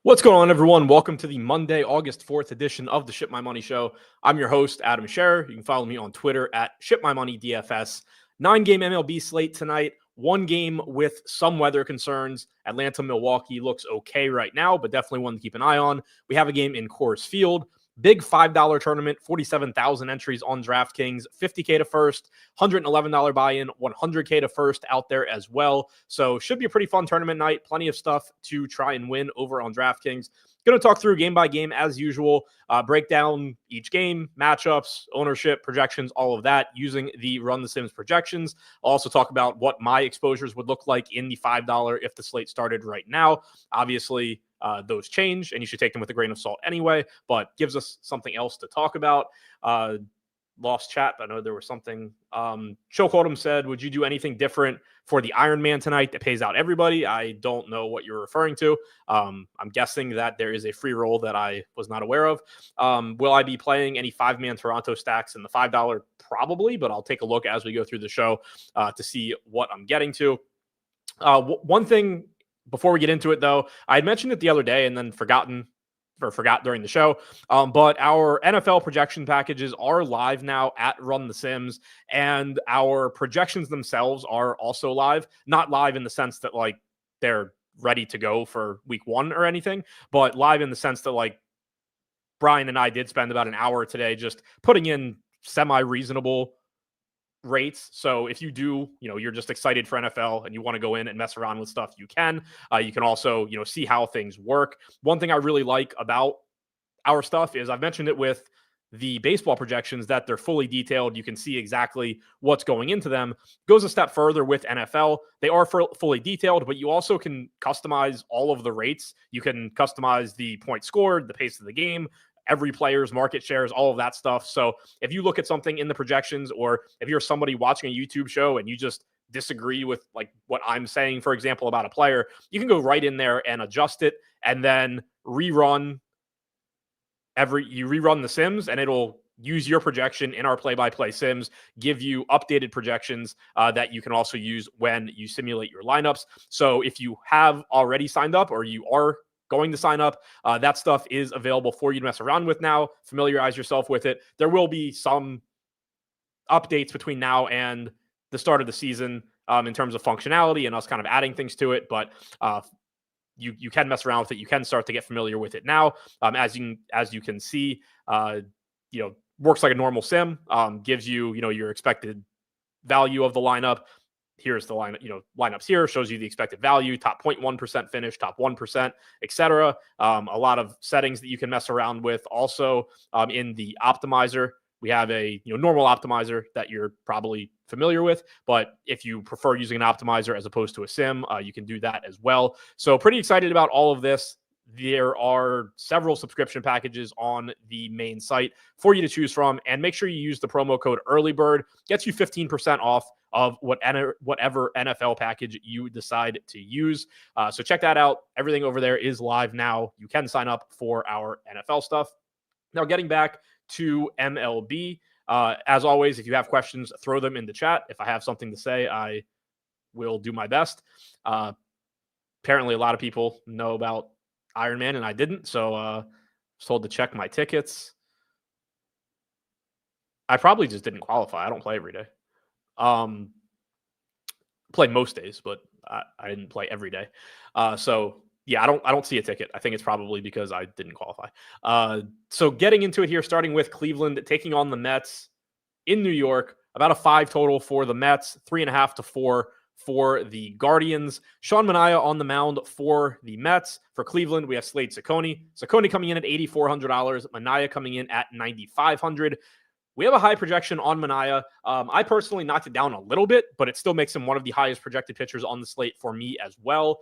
What's going on, everyone? Welcome to the Monday, August 4th edition of the Ship My Money Show. I'm your host, Adam Scherer. You can follow me on Twitter at ShipMyMoney DFS. 9-game MLB slate tonight. One game with some weather concerns. Atlanta, Milwaukee looks okay right now, but definitely one to keep an eye on. We have a game in Coors Field. Big $5 tournament, 47,000 entries on DraftKings, $50K to first, $111 buy-in, $100K to first out there as well. So should be a pretty fun tournament night. Plenty of stuff to try and win over on DraftKings. Going to talk through game by game as usual, break down each game, matchups, ownership, projections, all of that using the Run the Sims projections. I'll also talk about what my exposures would look like in the $5 if the slate started right now. Obviously, those change, and you should take them with a grain of salt anyway, but gives us something else to talk about. Lost chat, but I know there was something. Choke Hold'em said, would you do anything different for the Iron Man tonight that pays out everybody? I don't know what you're referring to. I'm guessing that there is a free roll that I was not aware of. Will I be playing any 5-man Toronto stacks in the $5? Probably, but I'll take a look as we go through the show to see what I'm getting to. One thing before we get into it, though, I had mentioned it the other day and then forgot during the show. But our NFL projection packages are live now at Run the Sims, and our projections themselves are also live. Not live in the sense that like they're ready to go for week 1 or anything, but live in the sense that like Brian and I did spend about an hour today just putting in semi-reasonable rates. So if you do, you're just excited for NFL and you want to go in and mess around with stuff, you can. You can also, see how things work. One thing I really like about our stuff is I've mentioned it with the baseball projections that they're fully detailed. You can see exactly what's going into them. Goes a step further with NFL. They are fully detailed, but you also can customize all of the rates. You can customize the points scored, the pace of the game, every player's market shares, all of that stuff. So if you look at something in the projections, or if you're somebody watching a YouTube show and you just disagree with like what I'm saying, for example, about a player, you can go right in there and adjust it and then rerun the Sims, and it'll use your projection in our play-by-play Sims, give you updated projections that you can also use when you simulate your lineups. So if you have already signed up or you are going to sign up, that stuff is available for you to mess around with now. Familiarize yourself with it. There will be some updates between now and the start of the season in terms of functionality and us kind of adding things to it, but you can mess around with it. You can start to get familiar with it now. As you can see, works like a normal sim, gives you, your expected value of the lineup. Here's the line, lineups here, shows you the expected value, top 0.1% finish, top 1%, etc. A lot of settings that you can mess around with. Also, in the optimizer, we have a normal optimizer that you're probably familiar with, but if you prefer using an optimizer as opposed to a sim, you can do that as well. So pretty excited about all of this. There are several subscription packages on the main site for you to choose from, and make sure you use the promo code EARLYBIRD. Gets you 15% off of whatever NFL package you decide to use. So check that out. Everything over there is live now. You can sign up for our NFL stuff. Now, getting back to MLB, as always, if you have questions, throw them in the chat. If I have something to say, I will do my best. Apparently, a lot of people know about Iron Man, and I didn't, so I was told to check my tickets. I probably just didn't qualify. I don't play every day. Play most days, but I didn't play every day. So yeah, I don't see a ticket. I think it's probably because I didn't qualify. So getting into it here, starting with Cleveland taking on the Mets in New York. About a 5 total for the Mets, 3.5 to 4 for the Guardians. Sean Manaea on the mound for the Mets. For Cleveland, we have Slade Ciccone. Ciccone coming in at $8,400. Manaea coming in at $9,500. We have a high projection on Manaea. I personally knocked it down a little bit, but it still makes him one of the highest projected pitchers on the slate for me as well.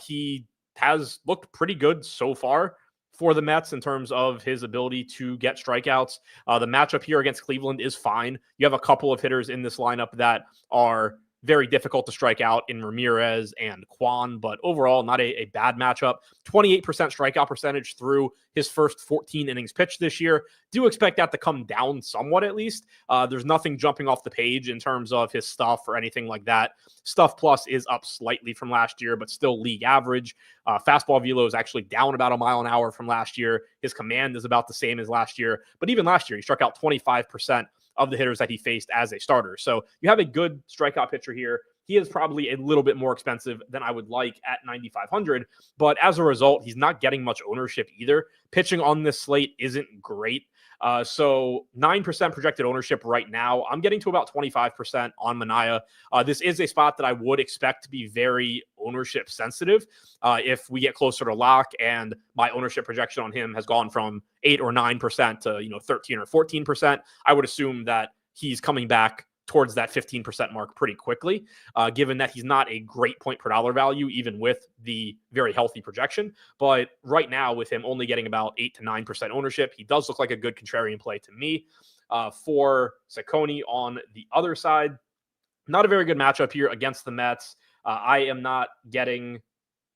He has looked pretty good so far for the Mets in terms of his ability to get strikeouts. The matchup here against Cleveland is fine. You have a couple of hitters in this lineup that are very difficult to strike out in Ramirez and Kwan, but overall, not a bad matchup. 28% strikeout percentage through his first 14 innings pitched this year. Do expect that to come down somewhat, at least. There's nothing jumping off the page in terms of his stuff or anything like that. Stuff plus is up slightly from last year, but still league average. Fastball velo is actually down about a mile an hour from last year. His command is about the same as last year, but even last year, he struck out 25% of the hitters that he faced as a starter. So you have a good strikeout pitcher here. He is probably a little bit more expensive than I would like at 9,500, but as a result, he's not getting much ownership either. Pitching on this slate isn't great. So 9% projected ownership right now. I'm getting to about 25% on Manaea. This is a spot that I would expect to be very ownership sensitive. If we get closer to lock and my ownership projection on him has gone from 8 or 9% to 13 or 14%, I would assume that he's coming back towards that 15% mark pretty quickly, given that he's not a great point per dollar value, even with the very healthy projection. But right now, with him only getting about 8 to 9% ownership, he does look like a good contrarian play to me. For Ciccone on the other side, not a very good matchup here against the Mets. I am not getting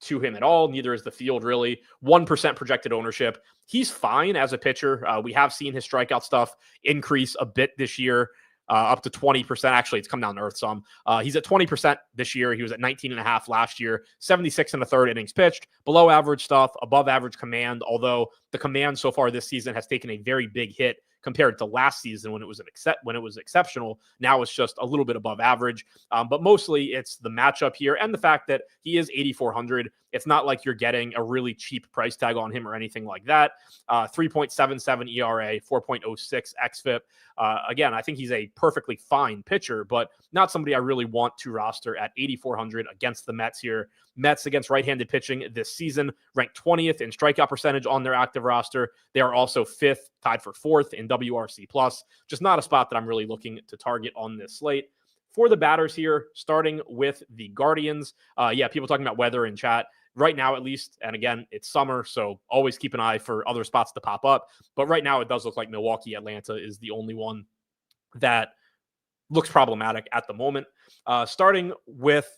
to him at all. Neither is the field, really. 1% projected ownership. He's fine as a pitcher. We have seen his strikeout stuff increase a bit this year. Up to 20%. Actually, it's come down to earth some. He's at 20% this year. He was at 19.5 last year, 76 and a third innings pitched, below average stuff, above average command, although the command so far this season has taken a very big hit compared to last season when it was exceptional. Now it's just a little bit above average. But mostly it's the matchup here and the fact that he is 8,400. It's not like you're getting a really cheap price tag on him or anything like that. 3.77 ERA, 4.06 xFIP. Again, I think he's a perfectly fine pitcher, but not somebody I really want to roster at 8,400 against the Mets here. Mets against right-handed pitching this season, ranked 20th in strikeout percentage on their active roster. They are also 5th, tied for 4th in WRC+. Just not a spot that I'm really looking to target on this slate. For the batters here, starting with the Guardians. People talking about weather in chat. Right now, at least, and again, it's summer, so always keep an eye for other spots to pop up. But right now, it does look like Milwaukee, Atlanta is the only one that looks problematic at the moment. Starting with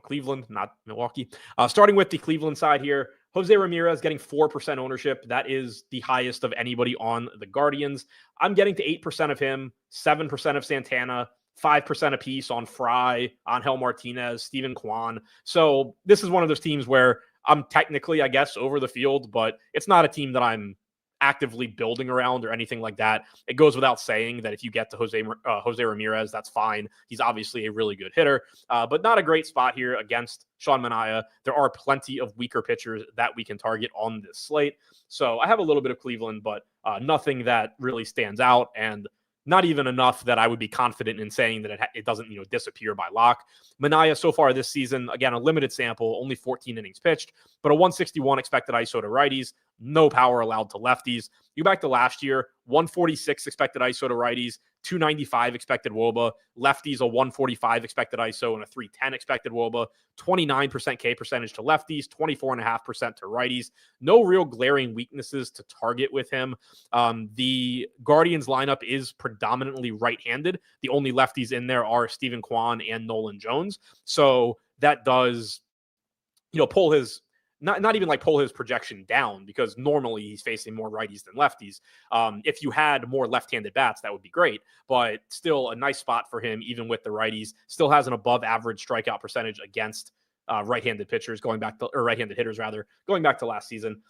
Cleveland, not Milwaukee. Starting with the Cleveland side here, Jose Ramirez getting 4% ownership. That is the highest of anybody on the Guardians. I'm getting to 8% of him, 7% of Santana, 5% apiece on Fry, Angel Martinez, Steven Kwan. So this is one of those teams where I'm technically, I guess, over the field, but it's not a team that I'm actively building around or anything like that. It goes without saying that if you get to Jose Ramirez, that's fine. He's obviously a really good hitter, but not a great spot here against Sean Manaea. There are plenty of weaker pitchers that we can target on this slate. So I have a little bit of Cleveland, but nothing that really stands out, and not even enough that I would be confident in saying that it doesn't, disappear by lock. Manaea so far this season, again, a limited sample, only 14 innings pitched, but a 161 expected ISO to righties, no power allowed to lefties. You go back to last year, 146 expected ISO to righties, 295 expected WOBA, lefties a 145 expected ISO and a 310 expected WOBA, 29% K percentage to lefties, 24.5% to righties. No real glaring weaknesses to target with him. The Guardians lineup is predominantly right-handed. The only lefties in there are Steven Kwan and Nolan Jones. So that does, pull his not even like pull his projection down, because normally he's facing more righties than lefties. If you had more left-handed bats, that would be great, but still a nice spot for him, even with the righties. Still has an above average strikeout percentage against right-handed pitchers right-handed hitters rather, going back to last season.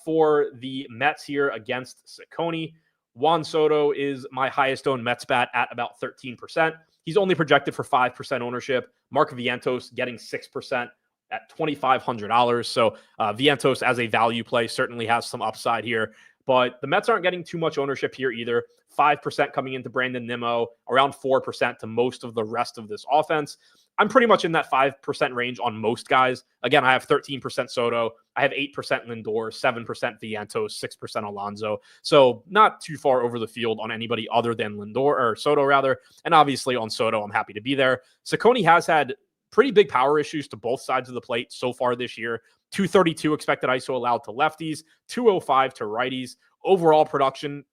For the Mets here against Ciccone, Juan Soto is my highest owned Mets bat at about 13%. He's only projected for 5% ownership. Mark Vientos getting 6% at $2,500. So Vientos as a value play certainly has some upside here, but the Mets aren't getting too much ownership here either. 5% coming into Brandon Nimmo, around 4% to most of the rest of this offense. I'm pretty much in that 5% range on most guys. Again, I have 13% Soto. I have 8% Lindor, 7% Vientos, 6% Alonso. So not too far over the field on anybody other than Lindor, or Soto rather. And obviously on Soto, I'm happy to be there. Ciccone has had pretty big power issues to both sides of the plate so far this year. 232 expected ISO allowed to lefties, 205 to righties. Overall production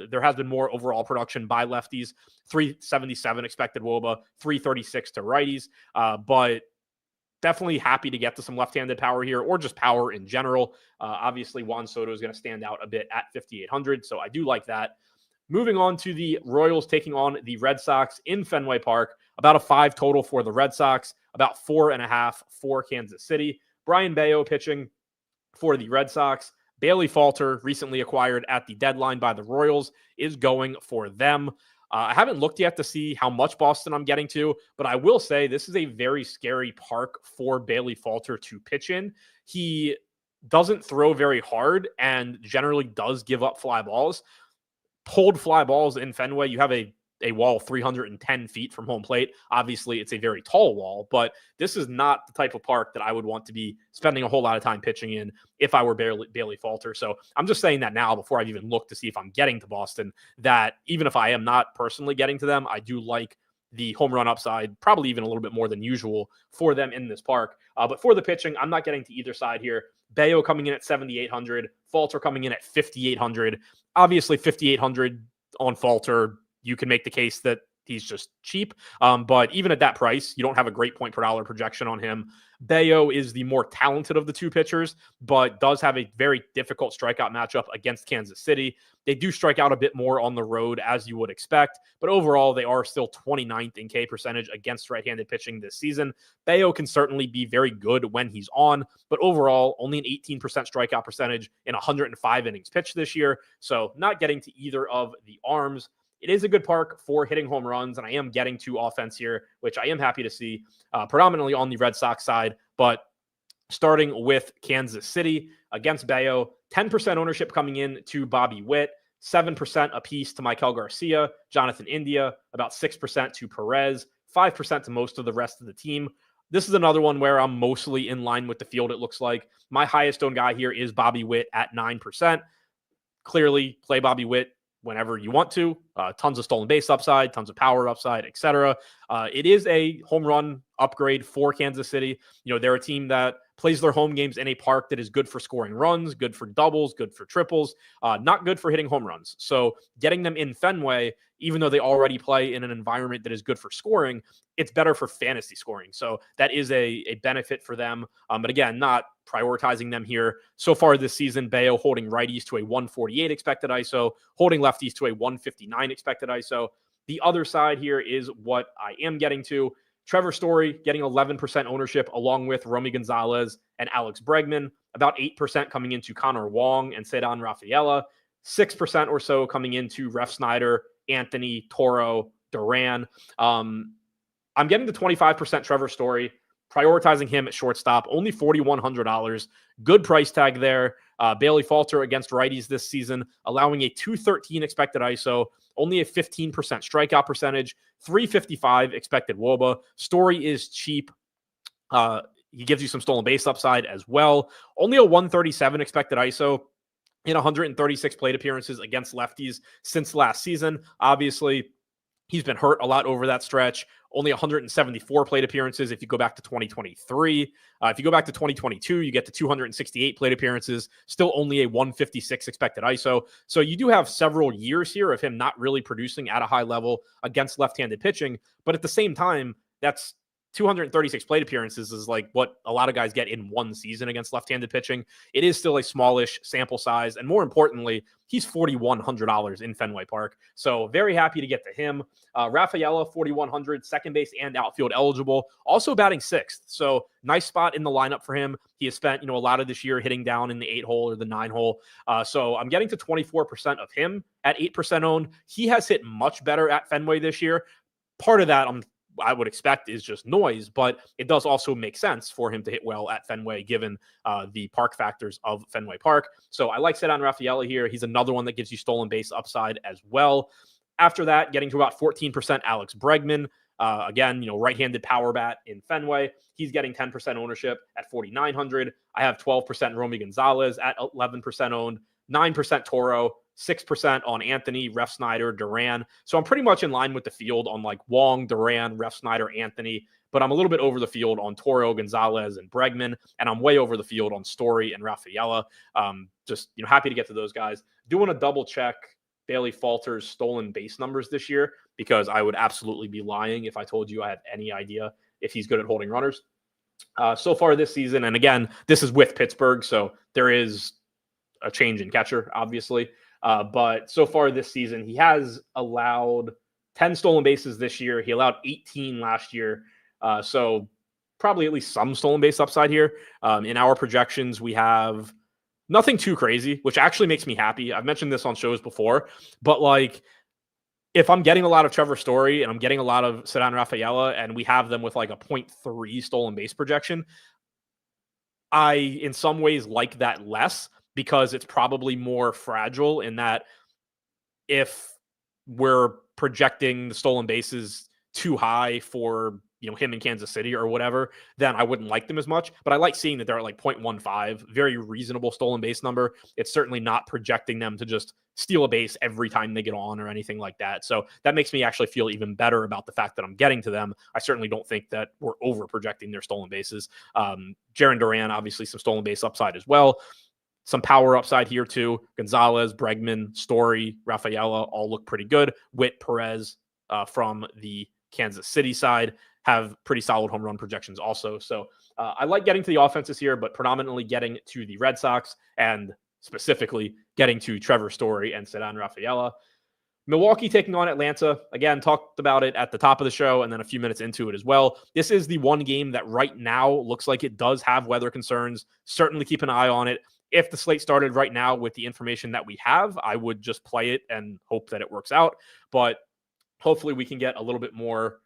there has been more overall production by lefties, 377 expected WOBA, 336 to righties. But definitely happy to get to some left-handed power here, or just power in general. Obviously, Juan Soto is going to stand out a bit at 5,800, so I do like that. Moving on to the Royals taking on the Red Sox in Fenway Park. About a 5 total for the Red Sox, about 4.5 for Kansas City. Brian Bayo pitching for the Red Sox. Bailey Falter, recently acquired at the deadline by the Royals, is going for them. I haven't looked yet to see how much Boston I'm getting to, but I will say this is a very scary park for Bailey Falter to pitch in. He doesn't throw very hard and generally does give up fly balls. Pulled fly balls in Fenway, you have a wall 310 feet from home plate. Obviously, it's a very tall wall, but this is not the type of park that I would want to be spending a whole lot of time pitching in if I were Bailey Falter. So I'm just saying that now before I've even looked to see if I'm getting to Boston, that even if I am not personally getting to them, I do like the home run upside, probably even a little bit more than usual for them in this park. But for the pitching, I'm not getting to either side here. Bayo coming in at 7,800, Falter coming in at 5,800. Obviously, 5,800 on Falter, you can make the case that he's just cheap. But even at that price, you don't have a great point per dollar projection on him. Bayo is the more talented of the two pitchers, but does have a very difficult strikeout matchup against Kansas City. They do strike out a bit more on the road, as you would expect, but overall, they are still 29th in K percentage against right-handed pitching this season. Bayo can certainly be very good when he's on, but overall, only an 18% strikeout percentage in 105 innings pitched this year, so not getting to either of the arms. It is a good park for hitting home runs, and I am getting to offense here, which I am happy to see, predominantly on the Red Sox side. But starting with Kansas City against Bayo, 10% ownership coming in to Bobby Witt, 7% apiece to Maikel Garcia, Jonathan India, about 6% to Perez, 5% to most of the rest of the team. This is another one where I'm mostly in line with the field, it looks like. My highest owned guy here is Bobby Witt at 9%. Clearly, play Bobby Witt whenever you want to. Tons of stolen base upside, tons of power upside, etc. It is a home run upgrade for Kansas City. You know, they're a team that plays their home games in a park that is good for scoring runs, good for doubles, good for triples, not good for hitting home runs. So getting them in Fenway, even though they already play in an environment that is good for scoring, it's better for fantasy scoring. So that is a benefit for them. But again, not prioritizing them here. So far this season, Bayo holding righties to a 148 expected ISO, holding lefties to a 159 expected ISO. The other side here is what I am getting to. Trevor Story getting 11% ownership along with Romy Gonzalez and Alex Bregman, about 8% coming into Connor Wong and Ceddanne Rafaela, 6% or so coming into Ref Snyder, Anthony, Toro, Duran. I'm getting to 25% Trevor Story, prioritizing him at shortstop, only $4,100. Good price tag there. Bailey Falter against righties this season, allowing a 213 expected ISO, only a 15% strikeout percentage, 355 expected WOBA. Story is cheap. He gives you some stolen base upside as well. Only a 137 expected ISO in 136 plate appearances against lefties since last season. Obviously, he's been hurt a lot over that stretch. Only 174 plate appearances if you go back to 2023. If you go back to 2022, you get to 268 plate appearances, still only a 156 expected ISO. So you do have several years here of him not really producing at a high level against left-handed pitching. But at the same time, that's 236 plate appearances is like what a lot of guys get in one season against left-handed pitching. It is still a smallish sample size. And more importantly, he's $4,100 in Fenway Park. So very happy to get to him. Rafaela, $4,100, second base and outfield eligible, also batting sixth. So nice spot in the lineup for him. He has spent, a lot of this year hitting down in the 8-hole or the 9-hole. So I'm getting to 24% of him at 8% owned. He has hit much better at Fenway this year. Part of that I would expect is just noise, but it does also make sense for him to hit well at Fenway given the park factors of Fenway Park. So I like Ceddanne Rafaela here. He's another one that gives you stolen base upside as well. After that, getting to about 14%, Alex Bregman. Again, right-handed power bat in Fenway. He's getting 10% ownership at 4,900. I have 12% Romy Gonzalez at 11% owned, 9% Toro, 6% on Anthony, Ref Snyder, Duran. So I'm pretty much in line with the field on like Wong, Duran, Ref Snyder, Anthony, but I'm a little bit over the field on Toro, Gonzalez, and Bregman, and I'm way over the field on Story and Rafaela. Just happy to get to those guys. Doing a double check Bailey Falter's stolen base numbers this year, because I would absolutely be lying if I told you I had any idea if he's good at holding runners. So far this season, and again, this is with Pittsburgh, so there is a change in catcher, obviously. But so far this season, he has allowed 10 stolen bases this year. He allowed 18 last year. So probably at least some stolen base upside here. In our projections, we have nothing too crazy, which actually makes me happy. I've mentioned this on shows before, but like, if I'm getting a lot of Trevor Story and I'm getting a lot of Ceddanne Rafaela and we have them with like a 0.3 stolen base projection, I, in some ways, like that less, because it's probably more fragile in that if we're projecting the stolen bases too high for, him in Kansas City or whatever, then I wouldn't like them as much. But I like seeing that they're at like 0.15, very reasonable stolen base number. It's certainly not projecting them to just steal a base every time they get on or anything like that. So that makes me actually feel even better about the fact that I'm getting to them. I certainly don't think that we're over projecting their stolen bases. Jarren Duran, obviously some stolen base upside as well. Some power upside here too. Gonzalez, Bregman, Story, Rafaela all look pretty good. Witt, Perez from the Kansas City side have pretty solid home run projections also. So I like getting to the offenses here, but predominantly getting to the Red Sox and specifically getting to Trevor Story and Ceddanne Rafaela. Milwaukee taking on Atlanta. Again, talked about it at the top of the show and then a few minutes into it as well. This is the one game that right now looks like it does have weather concerns. Certainly keep an eye on it. If the slate started right now with the information that we have, I would just play it and hope that it works out. But hopefully we can get a little bit more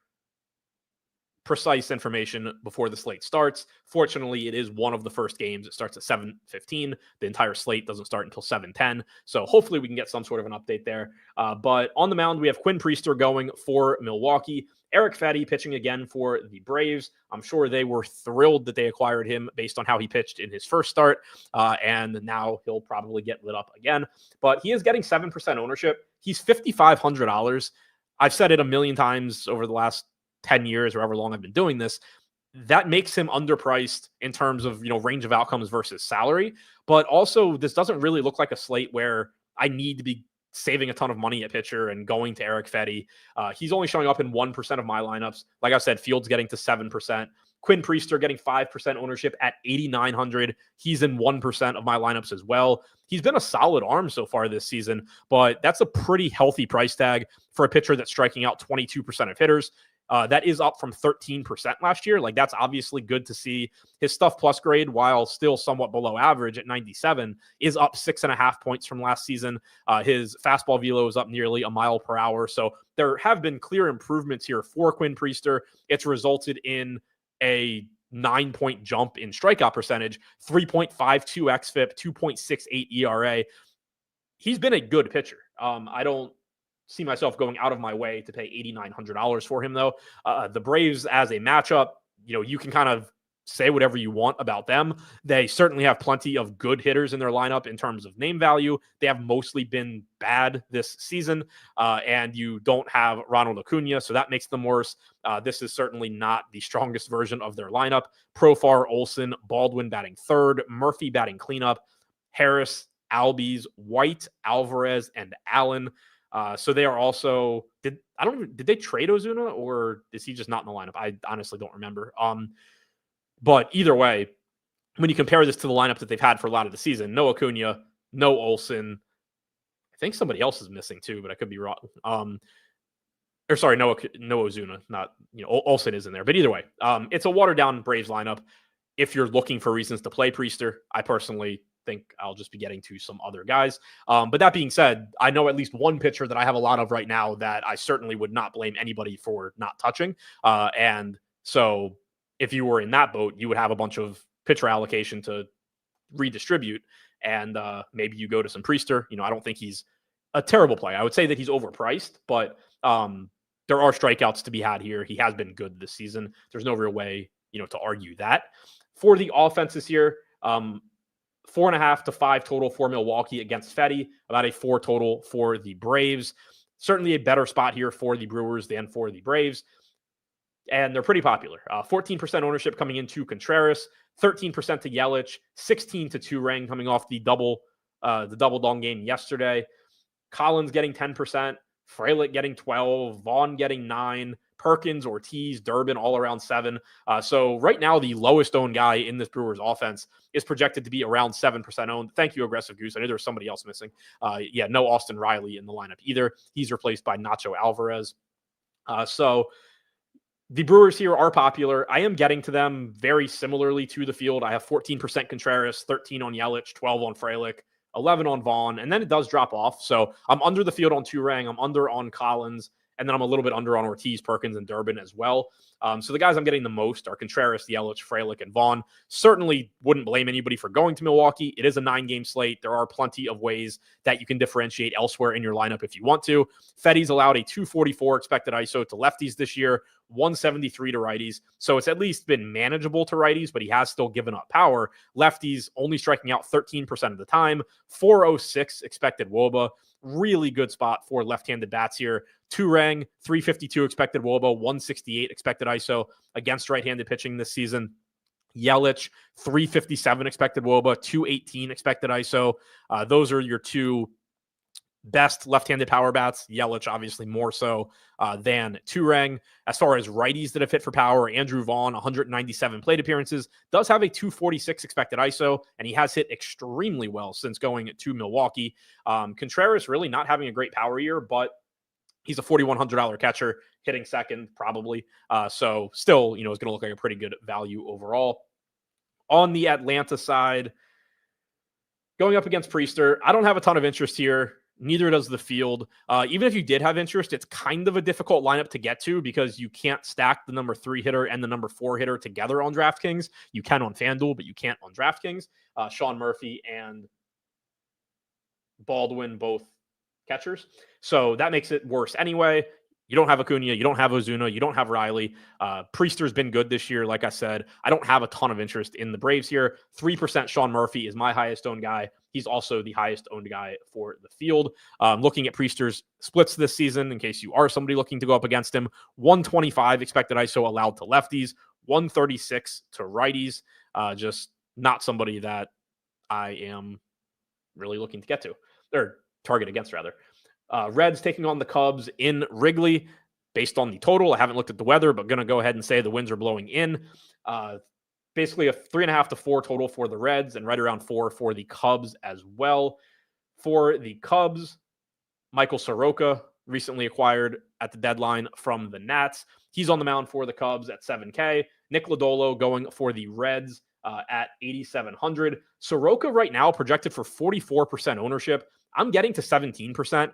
precise information before the slate starts. Fortunately, it is one of the first games. It starts at 7:15. The entire slate doesn't start until 7:10. So hopefully we can get some sort of an update there. But on the mound, we have Quinn Priester going for Milwaukee. Eric Fetty pitching again for the Braves. I'm sure they were thrilled that they acquired him based on how he pitched in his first start. And now he'll probably get lit up again. But he is getting 7% ownership. He's $5,500. I've said it a million times over the last 10 years or however long I've been doing this. That makes him underpriced in terms of, range of outcomes versus salary. But also, this doesn't really look like a slate where I need to be saving a ton of money at pitcher and going to Eric Fetty. He's only showing up in 1% of my lineups. Like I said, Fields getting to 7%. Quinn Priester getting 5% ownership at 8,900. He's in 1% of my lineups as well. He's been a solid arm so far this season, but that's a pretty healthy price tag for a pitcher that's striking out 22% of hitters. That is up from 13% last year. Like, that's obviously good to see. His stuff plus grade, while still somewhat below average at 97, is up 6.5 points from last season. His fastball velo is up nearly a mile per hour. So there have been clear improvements here for Quinn Priester. It's resulted in a 9-point jump in strikeout percentage, 3.52 xFIP, 2.68 ERA. He's been a good pitcher. I don't see myself going out of my way to pay $8,900 for him, though. The Braves as a matchup, you can kind of say whatever you want about them. They certainly have plenty of good hitters in their lineup in terms of name value. They have mostly been bad this season, and you don't have Ronald Acuna, so that makes them worse. This is certainly not the strongest version of their lineup. Profar, Olsen, Baldwin batting third, Murphy batting cleanup, Harris, Albies, White, Alvarez, and Allen. So they are also did they trade Ozuna, or is he just not in the lineup? I honestly don't remember. But either way, when you compare this to the lineup that they've had for a lot of the season, no Acuna, no Olsen. I think somebody else is missing too, but I could be wrong. Or sorry, no Ozuna, not Olsen is in there. But either way, it's a watered down Braves lineup. If you're looking for reasons to play Priester, I personally think I'll just be getting to some other guys. But that being said, I know at least one pitcher that I have a lot of right now that I certainly would not blame anybody for not touching. And so if you were in that boat, you would have a bunch of pitcher allocation to redistribute. And maybe you go to some Priester. I don't think he's a terrible play. I would say that he's overpriced, but there are strikeouts to be had here. He has been good this season. There's no real way, to argue that. For the offenses here, 4.5 to 5 total for Milwaukee against Fetty, about a 4 total for the Braves. Certainly a better spot here for the Brewers than for the Braves. And they're pretty popular. 14% ownership coming into Contreras, 13% to Yelich, 16 to Turang coming off the double dong game yesterday. Collins getting 10%, Frelick getting 12, Vaughn getting 9, Perkins, Ortiz, Durbin all around 7. So right now, the lowest owned guy in this Brewers offense is projected to be around 7% owned. Thank you, Aggressive Goose. I knew there was somebody else missing. No Austin Riley in the lineup either. He's replaced by Nacho Alvarez. So the Brewers here are popular. I am getting to them very similarly to the field. I have 14% Contreras, 13 on Yelich, 12 on Frelick, 11 on Vaughn, and then it does drop off. So I'm under the field on Turang. I'm under on Collins, and then I'm a little bit under on Ortiz, Perkins, and Durbin as well. So the guys I'm getting the most are Contreras, Yelich, Frelick, and Vaughn. Certainly wouldn't blame anybody for going to Milwaukee. It is a 9-game slate. There are plenty of ways that you can differentiate elsewhere in your lineup if you want to. Fetty's allowed a 244 expected ISO to lefties this year, 173 to righties. So it's at least been manageable to righties, but he has still given up power. Lefties only striking out 13% of the time, 406 expected WOBA. Really good spot for left-handed bats here. Turang, 352 expected WOBA, 168 expected ISO against right-handed pitching this season. Yelich, 357 expected WOBA, 218 expected ISO. Those are your two best left-handed power bats. Yelich, obviously, more so than Turang. As far as righties that have hit for power, Andrew Vaughn, 197 plate appearances, does have a 246 expected ISO, and he has hit extremely well since going to Milwaukee. Contreras really not having a great power year, but he's a $4,100 catcher, hitting second probably. So still, is going to look like a pretty good value overall. On the Atlanta side, going up against Priester, I don't have a ton of interest here. Neither does the field. Even if you did have interest, it's kind of a difficult lineup to get to because you can't stack the number 3 hitter and the number 4 hitter together on DraftKings. You can on FanDuel, but you can't on DraftKings. Sean Murphy and Baldwin, both catchers. So that makes it worse anyway. You don't have Acuna, you don't have Ozuna, you don't have Riley. Priester's been good this year, like I said. I don't have a ton of interest in the Braves here. 3% Sean Murphy is my highest owned guy. He's also the highest owned guy for the field. Looking at Priester's splits this season, in case you are somebody looking to go up against him, 125 expected ISO allowed to lefties, 136 to righties. Just not somebody that I am really looking to get to, or target against, rather. Reds taking on the Cubs in Wrigley. Based on the total, I haven't looked at the weather, but going to go ahead and say the winds are blowing in. Basically a 3.5 to 4 total for the Reds and right around 4 for the Cubs as well. For the Cubs, Michael Soroka, recently acquired at the deadline from the Nats. He's on the mound for the Cubs at $7K. Nick Lodolo going for the Reds at $8,700. Soroka right now projected for 44% ownership. I'm getting to 17%.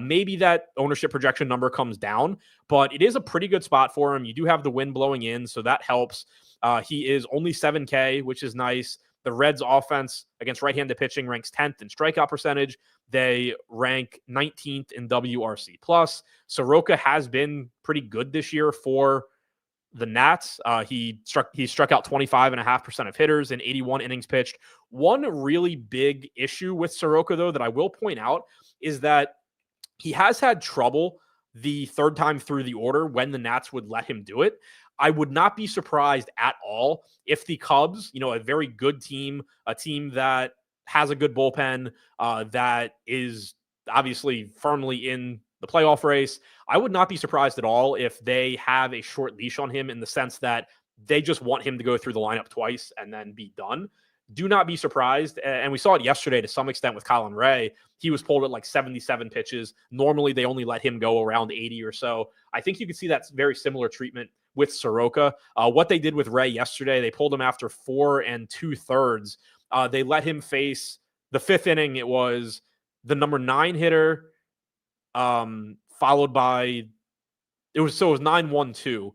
Maybe that ownership projection number comes down, but it is a pretty good spot for him. You do have the wind blowing in, so that helps. He is only 7K, which is nice. The Reds offense against right-handed pitching ranks 10th in strikeout percentage. They rank 19th in WRC+. Soroka has been pretty good this year for the Nats. He struck out 25.5% of hitters in 81 innings pitched. One really big issue with Soroka, though, that I will point out is that he has had trouble the third time through the order when the Nats would let him do it. I would not be surprised at all if the Cubs, a very good team, a team that has a good bullpen, that is obviously firmly in the playoff race, I would not be surprised at all if they have a short leash on him in the sense that they just want him to go through the lineup twice and then be done. Do not be surprised. And we saw it yesterday to some extent with Colin Ray. He was pulled at like 77 pitches. Normally, they only let him go around 80 or so. I think you could see that very similar treatment with Soroka. What they did with Ray yesterday, they pulled him after 4 2/3. They let him face the 5th inning. It was the number 9 hitter, followed by it was 9-1-2.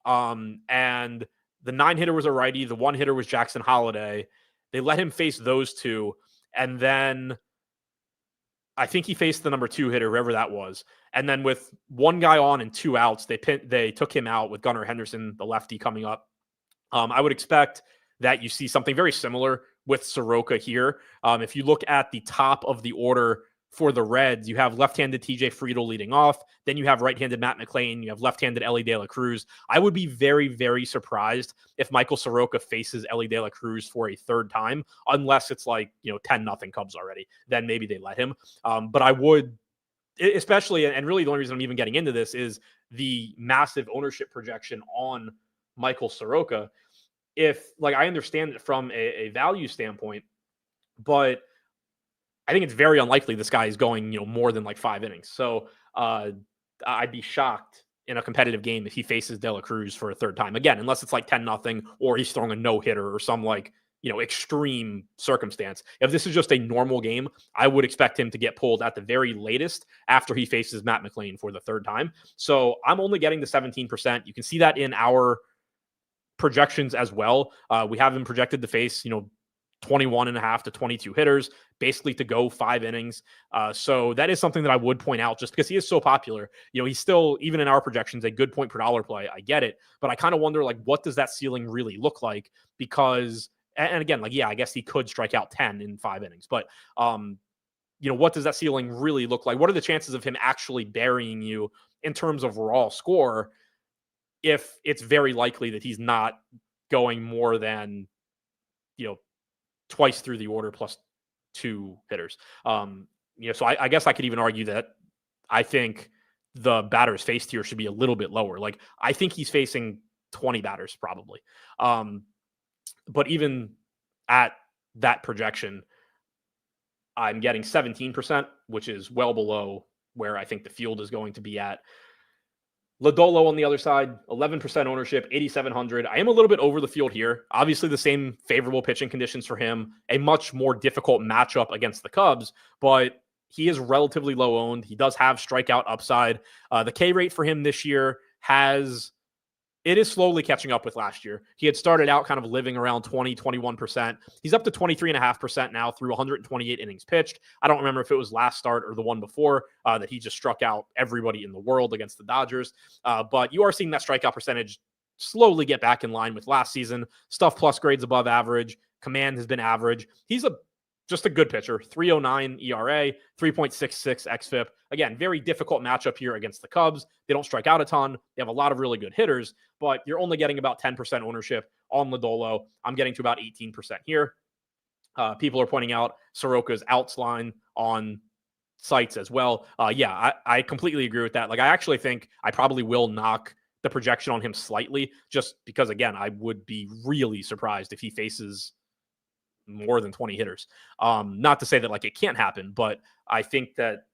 And the 9 hitter was a righty, the 1 hitter was Jackson Holiday. They let him face those two, and then I think he faced the number 2 hitter, whoever that was. And then with 1 guy on and 2 outs, they took him out with Gunnar Henderson, the lefty, coming up. I would expect that you see something very similar with Soroka here. If you look at the top of the order for the Reds, you have left-handed TJ Friedl leading off. Then you have right-handed Matt McClain. You have left-handed Ellie De La Cruz. I would be very, very surprised if Michael Soroka faces Ellie De La Cruz for a third time, unless it's like, 10-0 Cubs already. Then maybe they let him. But I would especially, and really the only reason I'm even getting into this is the massive ownership projection on Michael Soroka. If, like, I understand it from a value standpoint, but I think it's very unlikely this guy is going, more than like 5 innings. So I'd be shocked in a competitive game if he faces De La Cruz for a third time again, unless it's like 10-0 or he's throwing a no-hitter or some like, extreme circumstance. If this is just a normal game, I would expect him to get pulled at the very latest after he faces Matt McLain for the third time. So I'm only getting the 17%. You can see that in our projections as well. We have him projected to face, 21.5 to 22 hitters, basically to go 5 innings. So that is something that I would point out just because he is so popular. He's still, even in our projections, a good point per dollar play. I get it. But I kind of wonder, like, what does that ceiling really look like? Because, and again, like, yeah, I guess he could strike out 10 in 5 innings. But, what does that ceiling really look like? What are the chances of him actually burying you in terms of raw score if it's very likely that he's not going more than, twice through the order plus 2 hitters? So I guess I could even argue that I think the batters faced here should be a little bit lower. Like, I think he's facing 20 batters probably. But even at that projection, I'm getting 17%, which is well below where I think the field is going to be at. Lodolo on the other side, 11% ownership, 8,700. I am a little bit over the field here. Obviously, the same favorable pitching conditions for him, a much more difficult matchup against the Cubs, but he is relatively low owned. He does have strikeout upside. The K rate for him this year it is slowly catching up with last year. He had started out kind of living around 20, 21%. He's up to 23.5% now through 128 innings pitched. I don't remember if it was last start or the one before that he just struck out everybody in the world against the Dodgers. But you are seeing that strikeout percentage slowly get back in line with last season. Stuff plus grades above average. Command has been average. He's just a good pitcher. 3.09 ERA, 3.66 xFIP. Again, very difficult matchup here against the Cubs. They don't strike out a ton. They have a lot of really good hitters, but you're only getting about 10% ownership on Lodolo. I'm getting to about 18% here. People are pointing out Soroka's outs line on sites as well. I completely agree with that. Like, I actually think I probably will knock the projection on him slightly just because, again, I would be really surprised if he faces more than 20 hitters. Not to say that, like, it can't happen, but I think that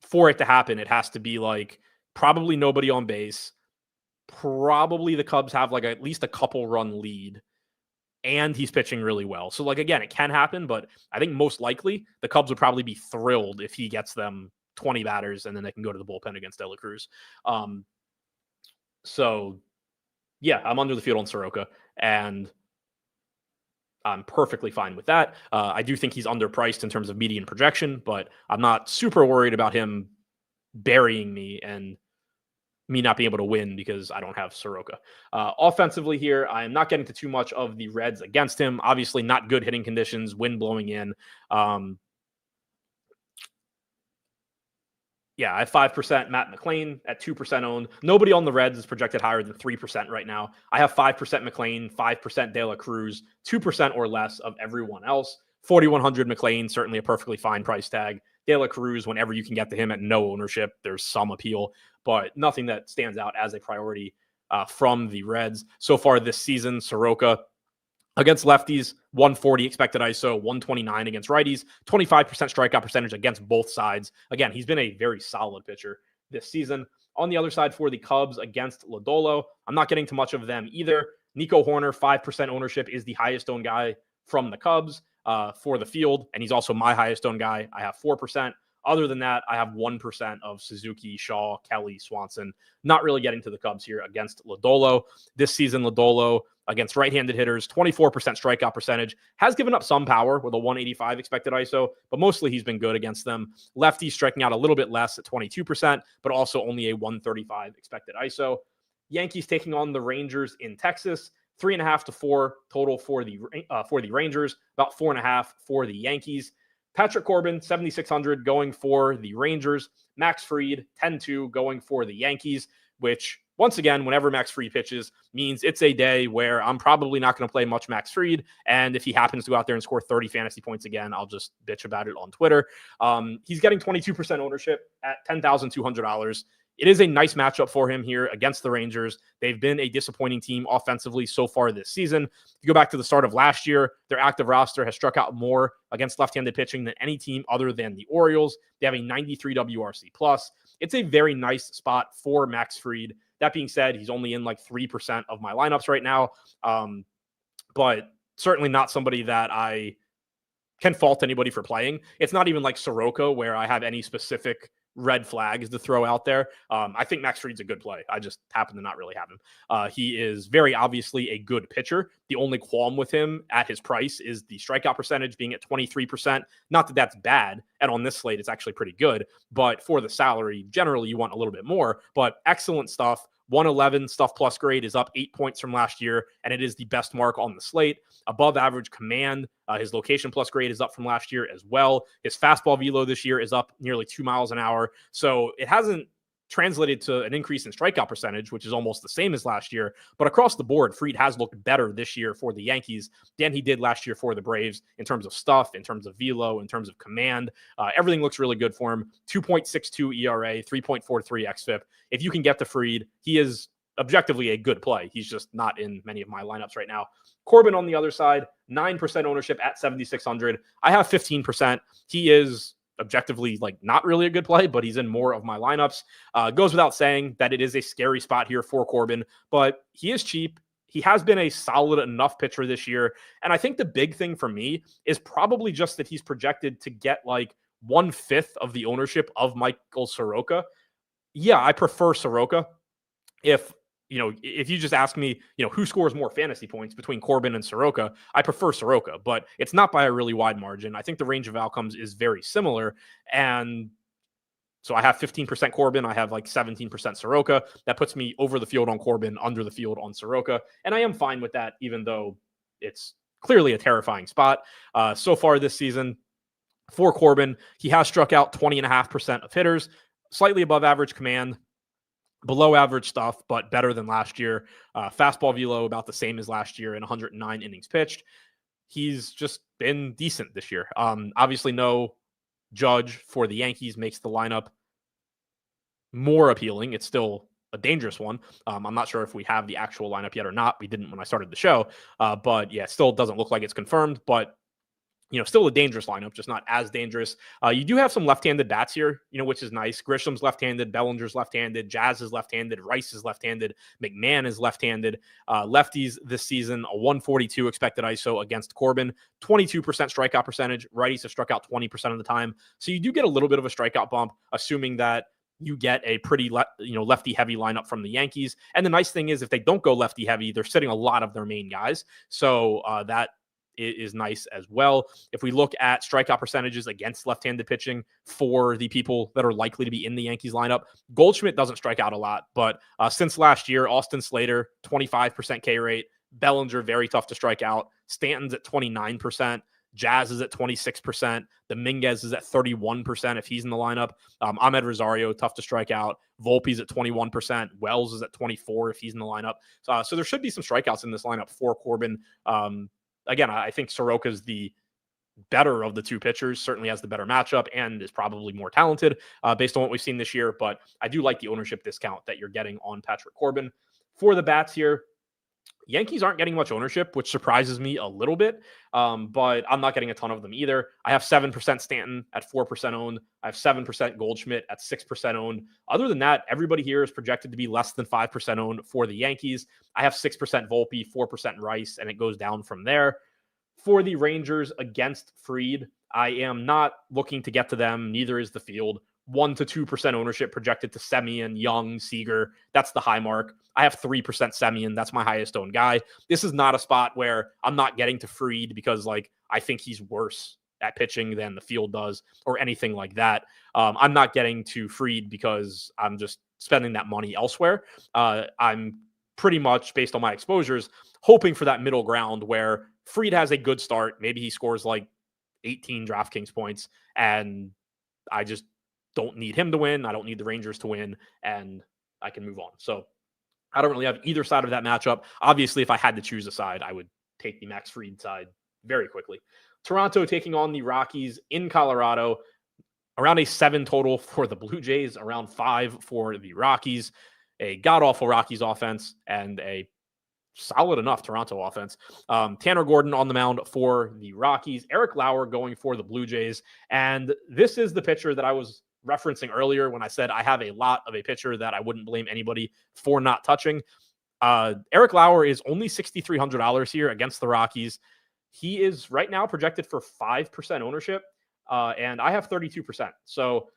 for it to happen, it has to be like probably nobody on base. Probably the Cubs have like at least a couple run lead and he's pitching really well. So, like, again, it can happen, but I think most likely the Cubs would probably be thrilled if he gets them 20 batters and then they can go to the bullpen against De La Cruz. So yeah, I'm under the field on Soroka and I'm perfectly fine with that. I do think he's underpriced in terms of median projection, but I'm not super worried about him burying me and me not being able to win because I don't have Soroka. Offensively here, I am not getting to too much of the Reds against him. Obviously not good hitting conditions, wind blowing in. I have 5% Matt McLain at 2% owned. Nobody on the Reds is projected higher than 3% right now. I have 5% McLain, 5% De La Cruz, 2% or less of everyone else. 4,100 McLain, certainly a perfectly fine price tag. De La Cruz, whenever you can get to him at no ownership, there's some appeal, but nothing that stands out as a priority from the Reds. So far this season, Soroka, against lefties, 140 expected ISO, 129 against righties, 25% strikeout percentage against both sides. Again, he's been a very solid pitcher this season. On the other side for the Cubs against Lodolo, I'm not getting to much of them either. Nico Horner, 5% ownership, is the highest owned guy from the Cubs for the field, and he's also my highest owned guy. I have 4%. Other than that, I have 1% of Suzuki, Shaw, Kelly, Swanson. Not really getting to the Cubs here against Lodolo. This season, Lodolo against right-handed hitters, 24% strikeout percentage, has given up some power with a 185 expected ISO, but mostly he's been good against them. Lefties striking out a little bit less at 22%, but also only a 135 expected ISO. Yankees taking on the Rangers in Texas, 3.5 to 4 total for the Rangers, about 4.5 for the Yankees. Patrick Corbin, 7,600 going for the Rangers. Max Fried, 10-2 going for the Yankees. which once again, whenever Max Fried pitches means it's a day where I'm probably not going to play much Max Fried. And if he happens to go out there and score 30 fantasy points again, I'll just bitch about it on Twitter. He's getting 22% ownership at $10,200. It is a nice matchup for him here against the Rangers. They've been a disappointing team offensively so far this season. If you go back to the start of last year, their active roster has struck out more against left-handed pitching than any team other than the Orioles. They have a 93 WRC+. It's a very nice spot for Max Fried. That being said, he's only in like 3% of my lineups right now, but certainly not somebody that I can fault anybody for playing. It's not even like Soroka where I have any specific red flags to throw out there. I think Max Fried's a good play. I just happen to not really have him. He is very obviously a good pitcher. The only qualm with him at his price is the strikeout percentage being at 23%. Not that that's bad. And on this slate, it's actually pretty good. But for the salary, generally you want a little bit more. But excellent stuff. 111 stuff plus grade is up 8 points from last year, and it is the best mark on the slate. Above average command, his location plus grade is up from last year as well. His fastball velo this year is up nearly 2 miles an hour. So it hasn't translated to an increase in strikeout percentage, which is almost the same as last year. But across the board, Fried has looked better this year for the Yankees than he did last year for the Braves in terms of stuff, in terms of velo, in terms of command. Everything looks really good for him. 2.62 ERA, 3.43 xFIP. If you can get to Fried, he is objectively a good play. He's just not in many of my lineups right now. Corbin on the other side, 9% ownership at 7,600. I have 15%. He is objectively like not really a good play, but he's in more of my lineups. Goes without saying that it is a scary spot here for Corbin, but he is cheap. He has been a solid enough pitcher this year. And I think the big thing for me is probably just that he's projected to get like 1/5 of the ownership of Michael Soroka. Yeah, I prefer Soroka. If you just ask me, who scores more fantasy points between Corbin and Soroka, I prefer Soroka, but it's not by a really wide margin. I think the range of outcomes is very similar. And so I have 15% Corbin. I have like 17% Soroka. That puts me over the field on Corbin, under the field on Soroka. And I am fine with that, even though it's clearly a terrifying spot. So far this season for Corbin, he has struck out 20.5% of hitters, slightly above average command, below average stuff, but better than last year. Fastball velo about the same as last year in 109 innings pitched. He's just been decent this year. Obviously, no Judge for the Yankees makes the lineup more appealing. It's still a dangerous one. I'm not sure if we have the actual lineup yet or not. We didn't when I started the show. But yeah, still doesn't look like it's confirmed. But still a dangerous lineup, just not as dangerous. You do have some left-handed bats here, which is nice. Grisham's left-handed, Bellinger's lefty-handed, Jazz is left-handed, Rice is left-handed, McMahon is left-handed. Lefties this season, a 142 expected ISO against Corbin, 22% strikeout percentage. Righties have struck out 20% of the time. So you do get a little bit of a strikeout bump, assuming that you get a pretty lefty-heavy lineup from the Yankees. And the nice thing is if they don't go lefty-heavy, they're sitting a lot of their main guys. So that is nice as well. If we look at strikeout percentages against left-handed pitching for the people that are likely to be in the Yankees lineup, Goldschmidt doesn't strike out a lot, but since last year, Austin Slater, 25% K rate, Bellinger, very tough to strike out, Stanton's at 29%, Jazz is at 26%, Dominguez is at 31% if he's in the lineup, Ahmed Rosario, tough to strike out, Volpe's at 21%, Wells is at 24% if he's in the lineup. So there should be some strikeouts in this lineup for Corbin. Again, I think Soroka's the better of the two pitchers, certainly has the better matchup and is probably more talented based on what we've seen this year. But I do like the ownership discount that you're getting on Patrick Corbin. For the bats here, Yankees aren't getting much ownership, which surprises me a little bit, but I'm not getting a ton of them either. I have 7% Stanton at 4% owned. I have 7% Goldschmidt at 6% owned. Other than that, everybody here is projected to be less than 5% owned for the Yankees. I have 6% Volpe, 4% Rice, and it goes down from there. For the Rangers against Fried, I am not looking to get to them. Neither is the field. 1 to 2% ownership projected to Semien, Young, Seager. That's the high mark. I have 3% Semien. That's my highest owned guy. This is not a spot where I'm not getting to Fried because I think he's worse at pitching than the field does or anything like that. I'm not getting to Fried because I'm just spending that money elsewhere. I'm pretty much, based on my exposures, hoping for that middle ground where Fried has a good start. Maybe he scores 18 DraftKings points, and I just don't need him to win. I don't need the Rangers to win. And I can move on. So I don't really have either side of that matchup. Obviously, if I had to choose a side, I would take the Max Fried side very quickly. Toronto taking on the Rockies in Colorado. Around a 7 total for the Blue Jays, around 5 for the Rockies. A god-awful Rockies offense and a solid enough Toronto offense. Tanner Gordon on the mound for the Rockies. Eric Lauer going for the Blue Jays. And this is the pitcher that I was referencing earlier when I said I have a lot of a pitcher that I wouldn't blame anybody for not touching. Eric Lauer is only $6,300 here against the Rockies. He is right now projected for 5% ownership, and I have 32%. So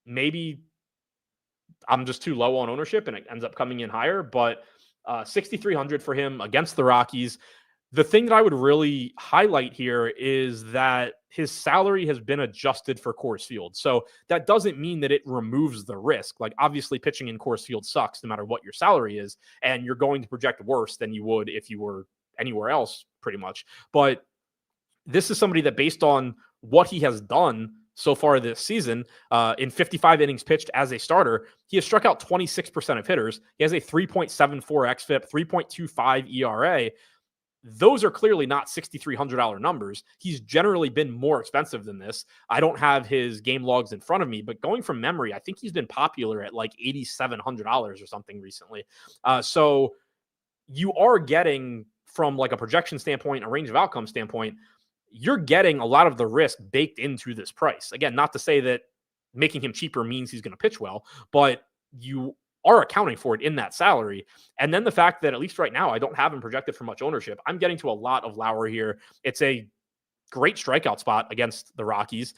maybe I'm just too low on ownership and it ends up coming in higher, but 6,300 for him against the Rockies. The thing that I would really highlight here is that his salary has been adjusted for Coors Field. So that doesn't mean that it removes the risk. Like, obviously pitching in Coors Field sucks no matter what your salary is, and you're going to project worse than you would if you were anywhere else pretty much. But this is somebody that, based on what he has done so far this season, in 55 innings pitched as a starter, he has struck out 26% of hitters. He has a 3.74 xFIP, 3.25 ERA. Those are clearly not $6,300 numbers. He's generally been more expensive than this. I don't have his game logs in front of me, but going from memory, I think he's been popular at like $8,700 or something recently. So you are getting, from like a projection standpoint, a range of outcome standpoint, you're getting a lot of the risk baked into this price. Again, not to say that making him cheaper means he's going to pitch well, but you are accounting for it in that salary. And then the fact that, at least right now, I don't have him projected for much ownership. I'm getting to a lot of Lauer here. It's a great strikeout spot against the Rockies.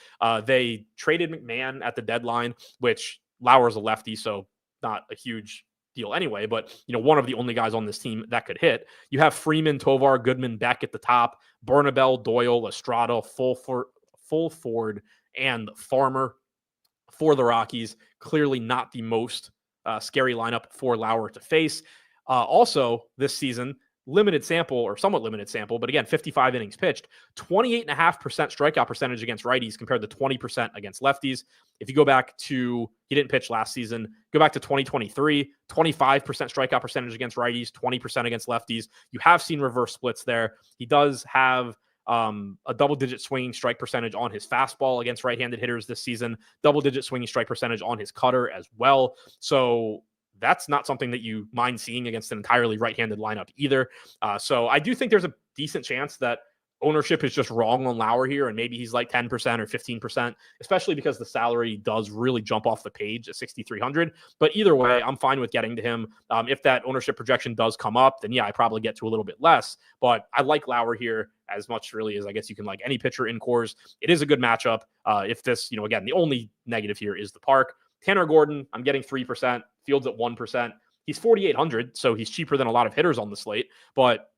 They traded McMahon at the deadline, which Lauer's a lefty, so not a huge deal anyway, but one of the only guys on this team that could hit. You have Freeman, Tovar, Goodman back at the top, Bernabel, Doyle, Estrada, Fulford, and Farmer for the Rockies. Clearly not the most scary lineup for Lauer to face. Also, this season, limited sample, or somewhat limited sample, but again, 55 innings pitched, 28.5% strikeout percentage against righties compared to 20% against lefties. If you go back to, he didn't pitch last season, go back to 2023, 25% strikeout percentage against righties, 20% against lefties. You have seen reverse splits there. He does have a double-digit swinging strike percentage on his fastball against right-handed hitters this season, double-digit swinging strike percentage on his cutter as well. So that's not something that you mind seeing against an entirely right-handed lineup either. So I do think there's a decent chance that ownership is just wrong on Lauer here, and maybe he's like 10% or 15%, especially because the salary does really jump off the page at 6,300. But either way, I'm fine with getting to him. If that ownership projection does come up, then yeah, I probably get to a little bit less. But I like Lauer here as much really as I guess you can like any pitcher in Coors. It is a good matchup. If this, again, the only negative here is the park. Tanner Gordon, I'm getting 3%. Fields at 1%. He's 4,800, so he's cheaper than a lot of hitters on the slate, but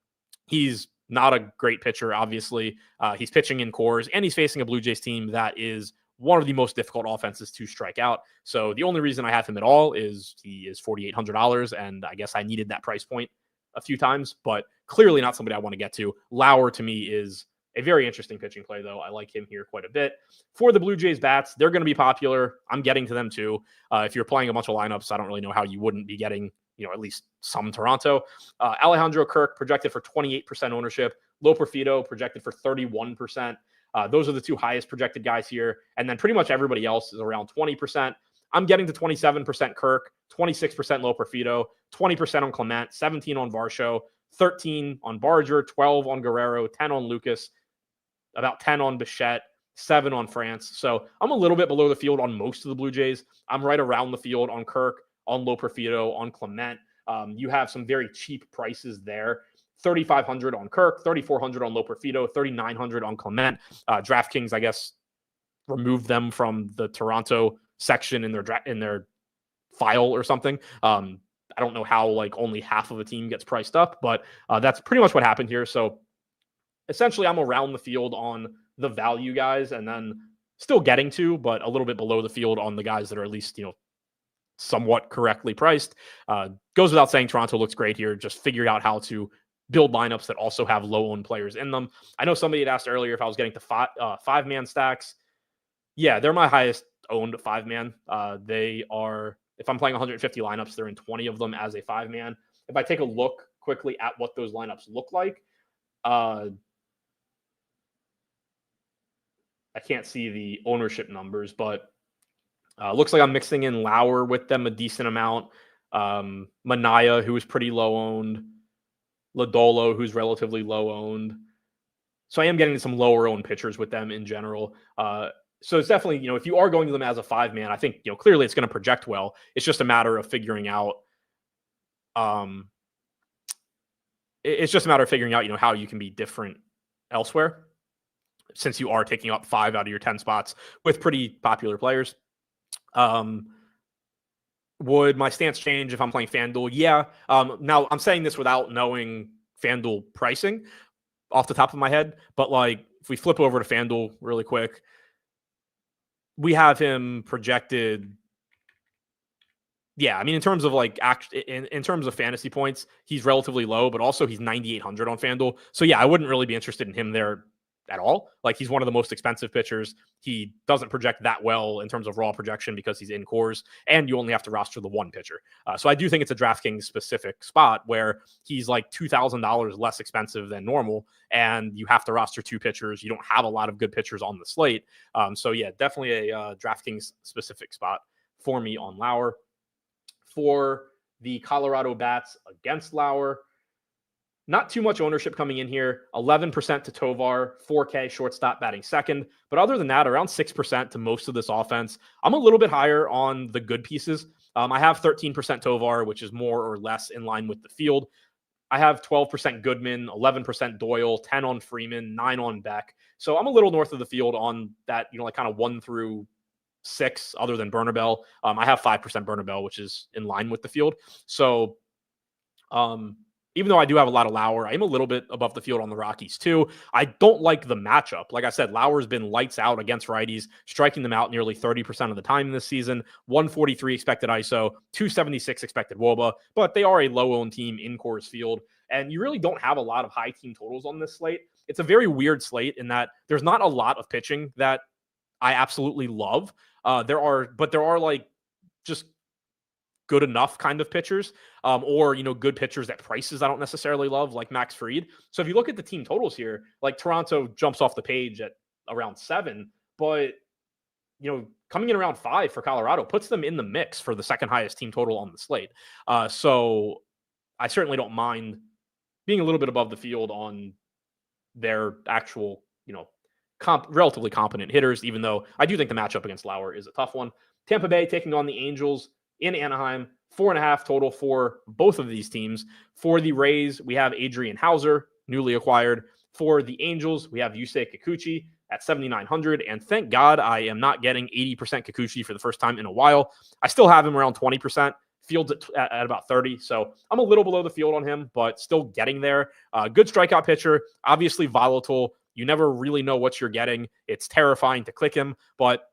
he's not a great pitcher, obviously. He's pitching in Coors, and he's facing a Blue Jays team that is one of the most difficult offenses to strike out. So the only reason I have him at all is he is $4,800, and I guess I needed that price point a few times, but clearly not somebody I want to get to. Lauer, to me, is a very interesting pitching play, though. I like him here quite a bit. For the Blue Jays bats, they're going to be popular. I'm getting to them, too. If you're playing a bunch of lineups, I don't really know how you wouldn't be getting at least some Toronto. Alejandro Kirk projected for 28% ownership. Loperfido projected for 31%. Those are the two highest projected guys here. And then pretty much everybody else is around 20%. I'm getting to 27% Kirk, 26% Loperfido, 20% on Clement, 17 on Varsho, 13 on Barger, 12 on Guerrero, 10 on Lucas, about 10 on Bichette, 7 on France. So I'm a little bit below the field on most of the Blue Jays. I'm right around the field on Kirk, on Loperfido, on Clement. You have some very cheap prices there. 3,500 on Kirk, 3,400 on Loperfido, 3,900 on Clement. DraftKings, I guess, removed them from the Toronto section in their file or something. I don't know how only half of a team gets priced up, but that's pretty much what happened here. So essentially, I'm around the field on the value guys, and then still getting to, but a little bit below the field on the guys that are at least somewhat correctly priced. Goes without saying, Toronto looks great here. Just figuring out how to build lineups that also have low-owned players in them. I know somebody had asked earlier if I was getting to five-man stacks. Yeah, they're my highest owned 5-man. They are If I'm playing 150 lineups, they're in 20 of them as a 5-man. If I take a look quickly at what those lineups look like, I can't see the ownership numbers, but looks like I'm mixing in Lauer with them a decent amount. Manaya, who is pretty low owned. Lodolo, who's relatively low owned. So I am getting some lower owned pitchers with them in general. So it's definitely, if you are going to them as a 5-man, I think, clearly it's going to project well. It's just a matter of figuring out, how you can be different elsewhere, since you are taking up 5 out of your 10 spots with pretty popular players. Would my stance change if I'm playing FanDuel? Yeah. Now I'm saying this without knowing FanDuel pricing off the top of my head, but if we flip over to FanDuel really quick, we have him projected. Yeah, I mean, in terms of in terms of fantasy points, he's relatively low, but also he's 9,800 on FanDuel. So yeah, I wouldn't really be interested in him there at all. He's one of the most expensive pitchers. He doesn't project that well in terms of raw projection because he's in cores, and you only have to roster the one pitcher. So I do think it's a DraftKings specific spot where he's like $2,000 less expensive than normal, and you have to roster 2 pitchers. You don't have a lot of good pitchers on the slate. So yeah, definitely a DraftKings specific spot for me on Lauer. For the Colorado bats against Lauer, not too much ownership coming in here. 11% to Tovar, 4K shortstop batting second. But other than that, around 6% to most of this offense. I'm a little bit higher on the good pieces. I have 13% Tovar, which is more or less in line with the field. I have 12% Goodman, 11% Doyle, 10 on Freeman, 9 on Beck. So I'm a little north of the field on that, kind of 1 through 6, other than Bernabel. I have 5% Bernabel, which is in line with the field. So even though I do have a lot of Lauer, I'm a little bit above the field on the Rockies too. I don't like the matchup. Like I said, Lauer's been lights out against righties, striking them out nearly 30% of the time this season. 143 expected ISO, 276 expected WOBA, but they are a low-owned team in Coors Field, and you really don't have a lot of high team totals on this slate. It's a very weird slate in that there's not a lot of pitching that I absolutely love. There are just good enough kind of pitchers, or good pitchers at prices I don't necessarily love, like Max Fried. So if you look at the team totals here, Toronto jumps off the page at around 7, but coming in around 5 for Colorado puts them in the mix for the second highest team total on the slate. So I certainly don't mind being a little bit above the field on their actual, relatively competent hitters, even though I do think the matchup against Lauer is a tough one. Tampa Bay taking on the Angels in Anaheim, 4.5 total for both of these teams. For the Rays, we have Adrian Hauser, newly acquired. For the Angels, we have Yusei Kikuchi at 7,900. And thank God I am not getting 80% Kikuchi for the first time in a while. I still have him around 20%. Fields at about 30. So I'm a little below the field on him, but still getting there. Good strikeout pitcher, obviously volatile. You never really know what you're getting. It's terrifying to click him, but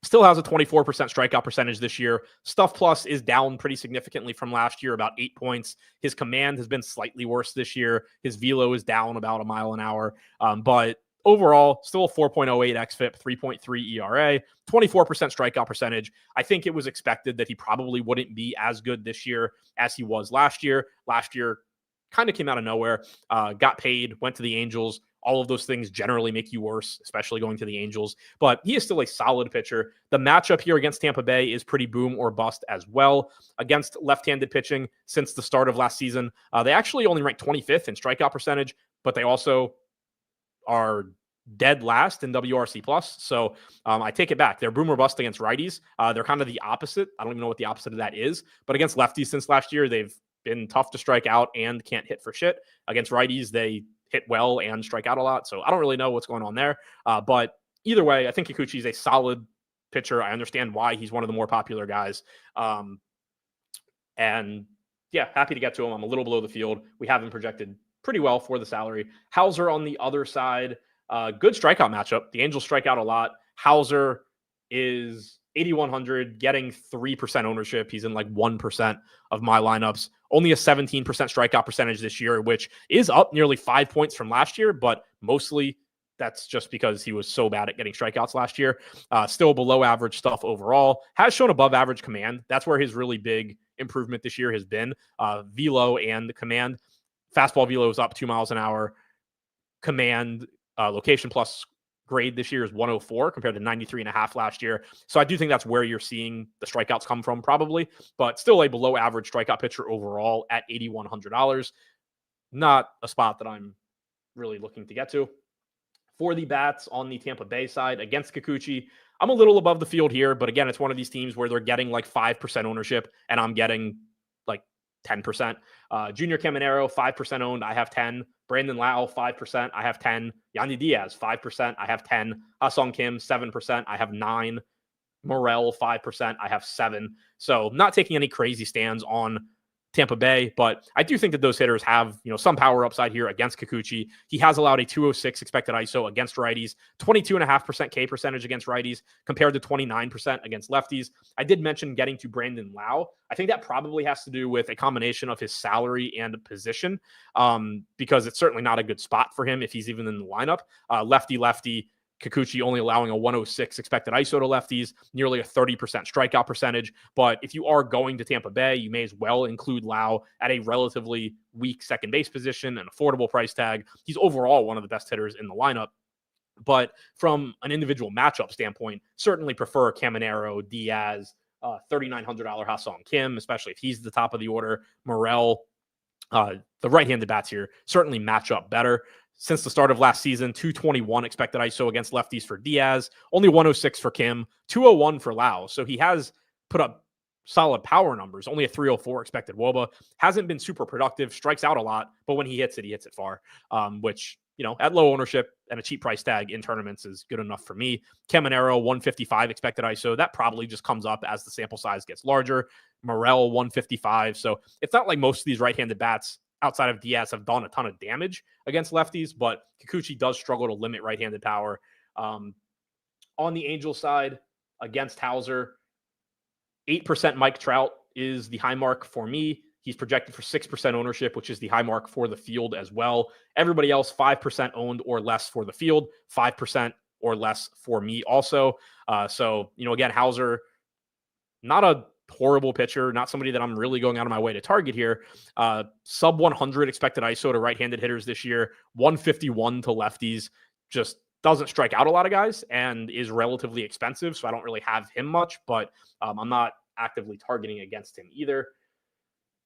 still has a 24% strikeout percentage this year. Stuff plus is down pretty significantly from last year, about 8 points. His command has been slightly worse this year. His velo is down about a mile an hour. But overall, still a 4.08 xFIP, 3.3 ERA, 24% strikeout percentage. I think it was expected that he probably wouldn't be as good this year as he was last year. Last year kind of came out of nowhere, got paid, went to the Angels. All of those things generally make you worse, especially going to the Angels. But he is still a solid pitcher. The matchup here against Tampa Bay is pretty boom or bust as well. Against left-handed pitching since the start of last season, they actually only ranked 25th in strikeout percentage, but they also are dead last in WRC+. So I take it back. They're boom or bust against righties. They're kind of the opposite. I don't even know what the opposite of that is. But against lefties since last year, they've been tough to strike out and can't hit for shit. Against righties, they hit well and strike out a lot. So I don't really know what's going on there. But either way, I think Kikuchi is a solid pitcher. I understand why he's one of the more popular guys. And yeah, happy to get to him. I'm a little below the field. We have him projected pretty well for the salary. Hauser on the other side, good strikeout matchup. The Angels strike out a lot. Hauser is 8,100, getting 3% ownership. He's in like 1% of my lineups. Only a 17% strikeout percentage this year, which is up nearly 5 points from last year, but mostly that's just because he was so bad at getting strikeouts last year. Still below average stuff overall. Has shown above average command. That's where his really big improvement this year has been. Velo and command. Fastball velo is up 2 miles an hour. Command location plus grade this year is 104 compared to 93.5 last year. So I do think that's where you're seeing the strikeouts come from probably, but still a below average strikeout pitcher overall at $8,100. Not a spot that I'm really looking to get to. For the bats on the Tampa Bay side against Kikuchi, I'm a little above the field here, but again, it's one of these teams where they're getting like 5% ownership and I'm getting like 10%. Junior Caminero, 5% owned. I have 10. Brandon Lau, 5%. I have 10. Yandy Diaz, 5%. I have 10. Ha-Sung Kim, 7%. I have 9. Morel, 5%. I have 7. So not taking any crazy stands on Tampa Bay, but I do think that those hitters have, some power upside here against Kikuchi. He has allowed a 206 expected ISO against righties, 22.5% K percentage against righties compared to 29% against lefties. I did mention getting to Brandon Lau. I think that probably has to do with a combination of his salary and position, because it's certainly not a good spot for him if he's even in the lineup. Lefty. Kikuchi only allowing a 106 expected ISO to lefties, nearly a 30% strikeout percentage. But if you are going to Tampa Bay, you may as well include Lau at a relatively weak second base position, an affordable price tag. He's overall one of the best hitters in the lineup. But from an individual matchup standpoint, certainly prefer Caminero, Diaz, $3,900 Ha-Sung Kim, especially if he's the top of the order. Morel, the right-handed bats here certainly match up better. Since the start of last season, 221 expected ISO against lefties for Diaz, only 106 for Kim, 201 for Lau. So he has put up solid power numbers, only a 304 expected WOBA. Hasn't been super productive, strikes out a lot, but when he hits it far, which, at low ownership and a cheap price tag in tournaments is good enough for me. Caminero, 155 expected ISO. That probably just comes up as the sample size gets larger. Morel, 155. So it's not like most of these right-handed bats outside of Diaz have done a ton of damage against lefties, but Kikuchi does struggle to limit right-handed power. On the Angels side, against Hauser, 8% Mike Trout is the high mark for me. He's projected for 6% ownership, which is the high mark for the field as well. Everybody else, 5% owned or less for the field, 5% or less for me also. So, again, Hauser, not a horrible pitcher, not somebody that I'm really going out of my way to target here. Sub 100 expected ISO to right-handed hitters this year, 151 to lefties, just doesn't strike out a lot of guys and is relatively expensive. So I don't really have him much, but I'm not actively targeting against him either.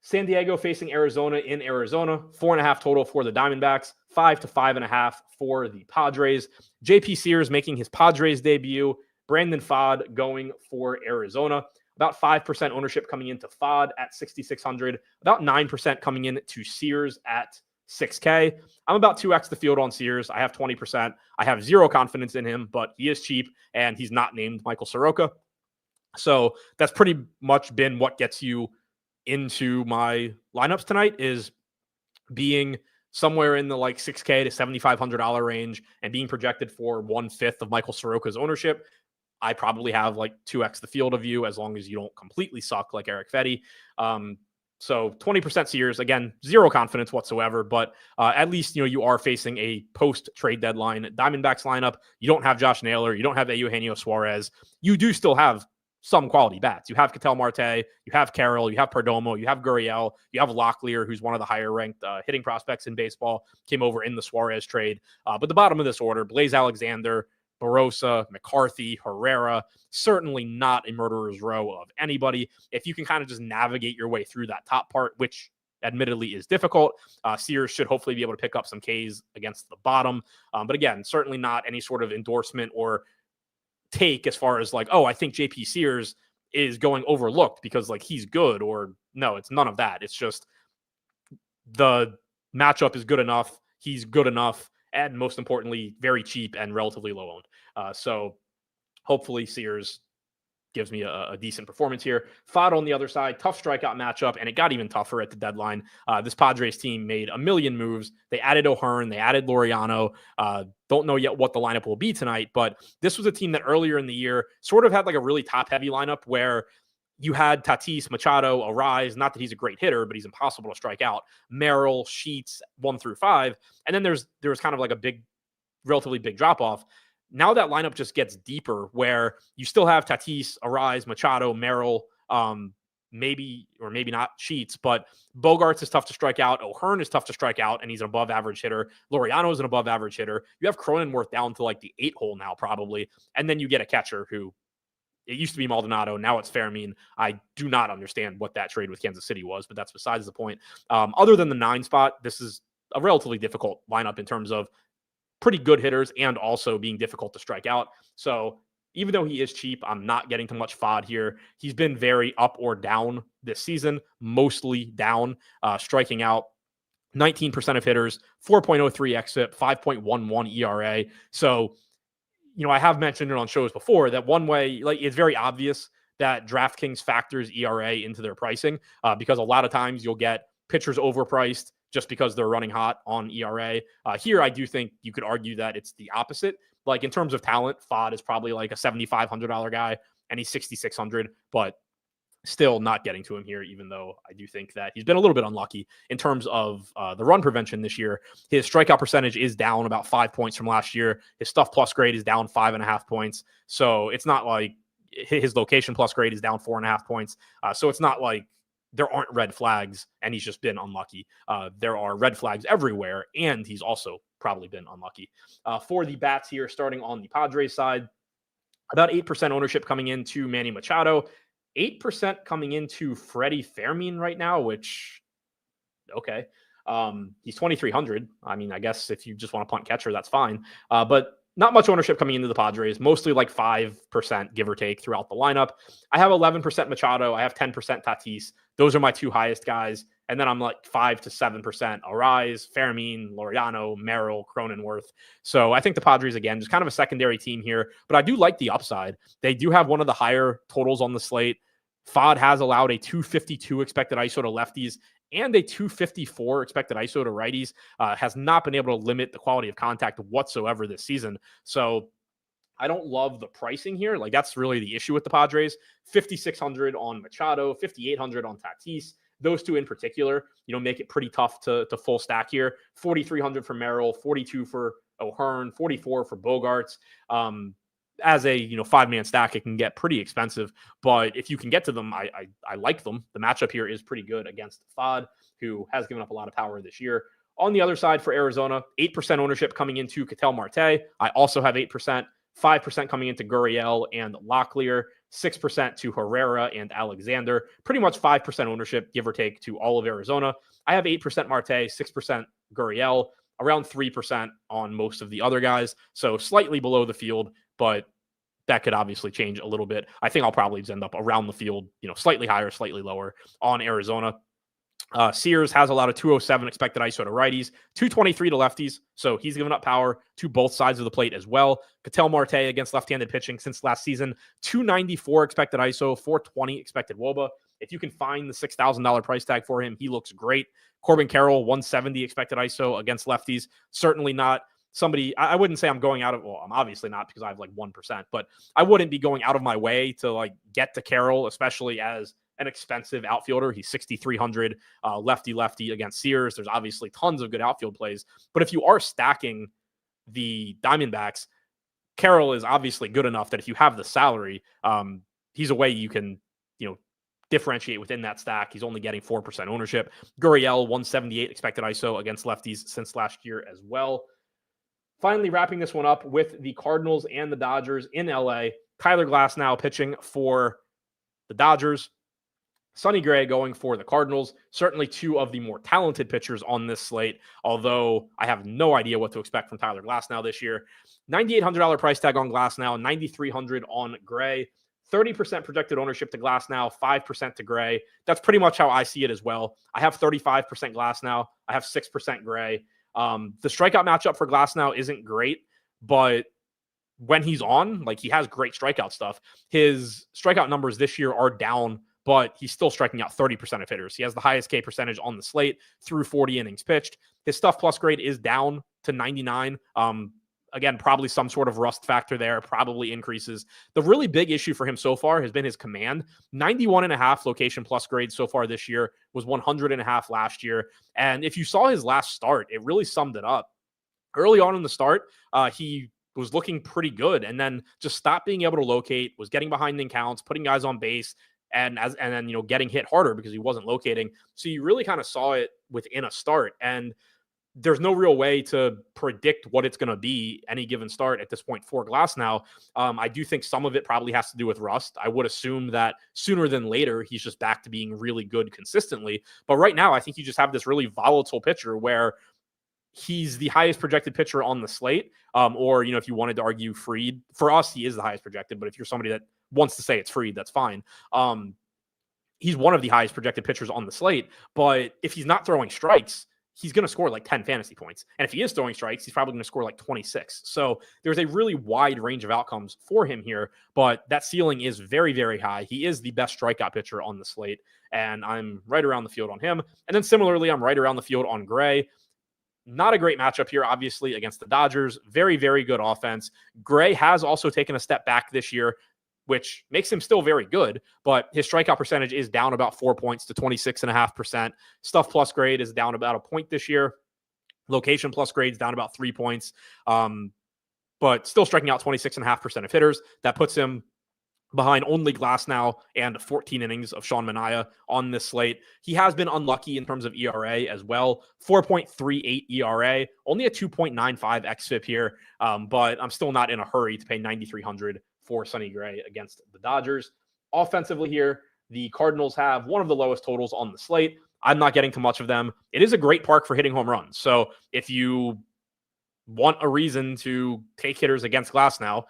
San Diego facing Arizona in Arizona, 4.5 total for the Diamondbacks, 5 to 5.5 for the Padres. JP Sears making his Padres debut. Brandon Pfaadt going for Arizona. About 5% ownership coming into Pfaadt at 6,600. About 9% coming in to Sears at 6K. I'm about 2x the field on Sears. I have 20%. I have zero confidence in him, but he is cheap and he's not named Michael Soroka. So that's pretty much been what gets you into my lineups tonight, is being somewhere in the like 6K to $7,500 range and being projected for 1/5 of Michael Soroka's ownership. I probably have like 2x the field of you as long as you don't completely suck like Eric Fetty. So 20% Sears, again, zero confidence whatsoever, but at least, you are facing a post-trade deadline Diamondbacks lineup. You don't have Josh Naylor. You don't have Eugenio Suarez. You do still have some quality bats. You have Ketel Marte, you have Carroll, you have Perdomo, you have Gurriel, you have Locklear, who's one of the higher ranked hitting prospects in baseball, came over in the Suarez trade. But the bottom of this order, Blaze Alexander, Barossa, McCarthy, Herrera, certainly not a murderer's row of anybody. If you can kind of just navigate your way through that top part, which admittedly is difficult, Sears should hopefully be able to pick up some Ks against the bottom. But again, certainly not any sort of endorsement or take as far as like, oh, I think JP Sears is going overlooked because like he's good, or no, it's none of that. It's just the matchup is good enough. He's good enough. And most importantly, very cheap and relatively low owned. So hopefully Sears gives me a decent performance here. Pfaadt on the other side, tough strikeout matchup, and it got even tougher at the deadline. This Padres team made a million moves. They added O'Hearn, they added Laureano. Don't know yet what the lineup will be tonight, but this was a team that earlier in the year sort of had like a really top-heavy lineup where you had Tatis, Machado, Arise. Not that he's a great hitter, but he's impossible to strike out. Merrill, Sheets, 1 through 5. And then there was kind of like a big relatively big drop off. Now that lineup just gets deeper where you still have Tatis, Arise, Machado, Merrill, maybe or maybe not Sheets, but Bogarts is tough to strike out. O'Hearn is tough to strike out, and he's an above average hitter. Laureano is an above average hitter. You have Cronenworth down to like the 8 hole now, probably. And then you get a catcher who it used to be Maldonado. Now it's Fairmean. I do not understand what that trade with Kansas City was, but that's besides the point. Other than the 9 spot, this is a relatively difficult lineup in terms of pretty good hitters and also being difficult to strike out. So even though he is cheap, I'm not getting too much FOD here. He's been very up or down this season, mostly down, striking out 19% of hitters, 4.03 xFIP, 5.11 ERA. So, I have mentioned it on shows before that one way, like it's very obvious that DraftKings factors ERA into their pricing because a lot of times you'll get pitchers overpriced just because they're running hot on ERA. Here, I do think you could argue that it's the opposite. Like in terms of talent, FOD is probably like a $7,500 guy and he's 6,600, but still not getting to him here, even though I do think that he's been a little bit unlucky in terms of the run prevention this year. His strikeout percentage is down about 5 points from last year. His stuff plus grade is down 5.5 points. So it's not like his location plus grade is down 4.5 points. So it's not like there aren't red flags and he's just been unlucky. There are red flags everywhere, and he's also probably been unlucky. For the bats here, starting on the Padres side, about 8% ownership coming into Manny Machado, 8% coming into Freddie Fairmean right now, which, okay. He's 2,300. I mean, I guess if you just want to punt catcher, that's fine. But not much ownership coming into the Padres, mostly like 5%, give or take, throughout the lineup. I have 11% Machado. I have 10% Tatis. Those are my 2 highest guys. And then I'm like 5 to 7% Arise, Fairmean, Laureano, Merrill, Cronenworth. So I think the Padres, again, just kind of a secondary team here. But I do like the upside. They do have one of the higher totals on the slate. FOD has allowed a 252 expected ISO to lefties and a 254 expected ISO to righties, has not been able to limit the quality of contact whatsoever this season. So I don't love the pricing here. Like that's really the issue with the Padres. 5,600 on Machado, 5,800 on Tatis. Those 2 in particular, make it pretty tough to full stack here. 4,300 for Merrill, 42 for O'Hearn, 44 for Bogarts. As a 5-man stack, it can get pretty expensive, but if you can get to them, I like them. The matchup here is pretty good against FOD, who has given up a lot of power this year. On the other side for Arizona, 8% ownership coming into Ketel Marte. I also have 8%, 5% coming into Gurriel and Locklear, 6% to Herrera and Alexander. Pretty much 5% ownership, give or take, to all of Arizona. I have 8% Marte, 6% Gurriel, around 3% on most of the other guys. So slightly below the field, but that could obviously change a little bit. I think I'll probably end up around the field, slightly higher, slightly lower on Arizona. Sears has a lot of 207 expected ISO to righties, 223 to lefties. So he's given up power to both sides of the plate as well. Ketel Marte against left-handed pitching since last season, 294 expected ISO, 420 expected WOBA. If you can find the $6,000 price tag for him, he looks great. Corbin Carroll, 170 expected ISO against lefties. Certainly not somebody, I wouldn't say I'm going out of, well, I'm obviously not because I have like 1%, but I wouldn't be going out of my way to like get to Carroll, especially as an expensive outfielder. He's 6,300 lefty against Sears. There's obviously tons of good outfield plays, but if you are stacking the Diamondbacks, Carroll is obviously good enough that if you have the salary, he's a way you can, differentiate within that stack. He's only getting 4% ownership. Gurriel, 178 expected ISO against lefties since last year as well. Finally, wrapping this one up with the Cardinals and the Dodgers in LA. Tyler Glasnow pitching for the Dodgers. Sonny Gray going for the Cardinals. Certainly 2 of the more talented pitchers on this slate, although I have no idea what to expect from Tyler Glasnow this year. $9,800 price tag on Glasnow, $9,300 on Gray. 30% projected ownership to Glasnow, 5% to Gray. That's pretty much how I see it as well. I have 35% Glasnow. I have 6% Gray. The strikeout matchup for Glasnow isn't great, but when he's on, like he has great strikeout stuff. His strikeout numbers this year are down, but he's still striking out 30% of hitters. He has the highest K percentage on the slate through 40 innings pitched. His stuff plus grade is down to 99. Again, probably some sort of rust factor there, probably increases. The really big issue for him so far has been his command. 91.5 location plus grade so far this year, was 100.5 last year. And if you saw his last start, it really summed it up. early on in the start, he was looking pretty good, and then just stopped being able to locate, was getting behind in counts, putting guys on base, and then getting hit harder because he wasn't locating. So you really kind of saw it within a start, and there's no real way to predict what it's going to be any given start at this point for Glasnow. I do think some of it probably has to do with rust. I would assume that sooner than later, he's just back to being really good consistently. But right now, I think you just have this really volatile pitcher where he's the highest projected pitcher on the slate. Or, if you wanted to argue Fried, for us, he is the highest projected. But if you're somebody that wants to say it's Fried, that's fine. He's one of the highest projected pitchers on the slate. But if he's not throwing strikes, he's going to score like 10 fantasy points. And if he is throwing strikes, he's probably going to score like 26. So there's a really wide range of outcomes for him here, but that ceiling is very, very high. He is the best strikeout pitcher on the slate, and I'm right around the field on him. And then similarly, I'm right around the field on Gray. Not a great matchup here, obviously, against the Dodgers. Very, very good offense. Gray has also taken a step back this year, which makes him still very good, but his strikeout percentage is down about 4 points to 26.5%. Stuff plus grade is down about a point this year. Location plus grade is down about 3 points, but still striking out 26.5% of hitters. That puts him behind only Glasnow and 14 innings of Sean Manaea on this slate. He has been unlucky in terms of ERA as well. 4.38 ERA, only a 2.95 xFIP here, but I'm still not in a hurry to pay $9,300 for Sonny Gray against the Dodgers. Offensively here, the Cardinals have one of the lowest totals on the slate. I'm not getting to much of them. It is a great park for hitting home runs. So if you want a reason to take hitters against Glasnow,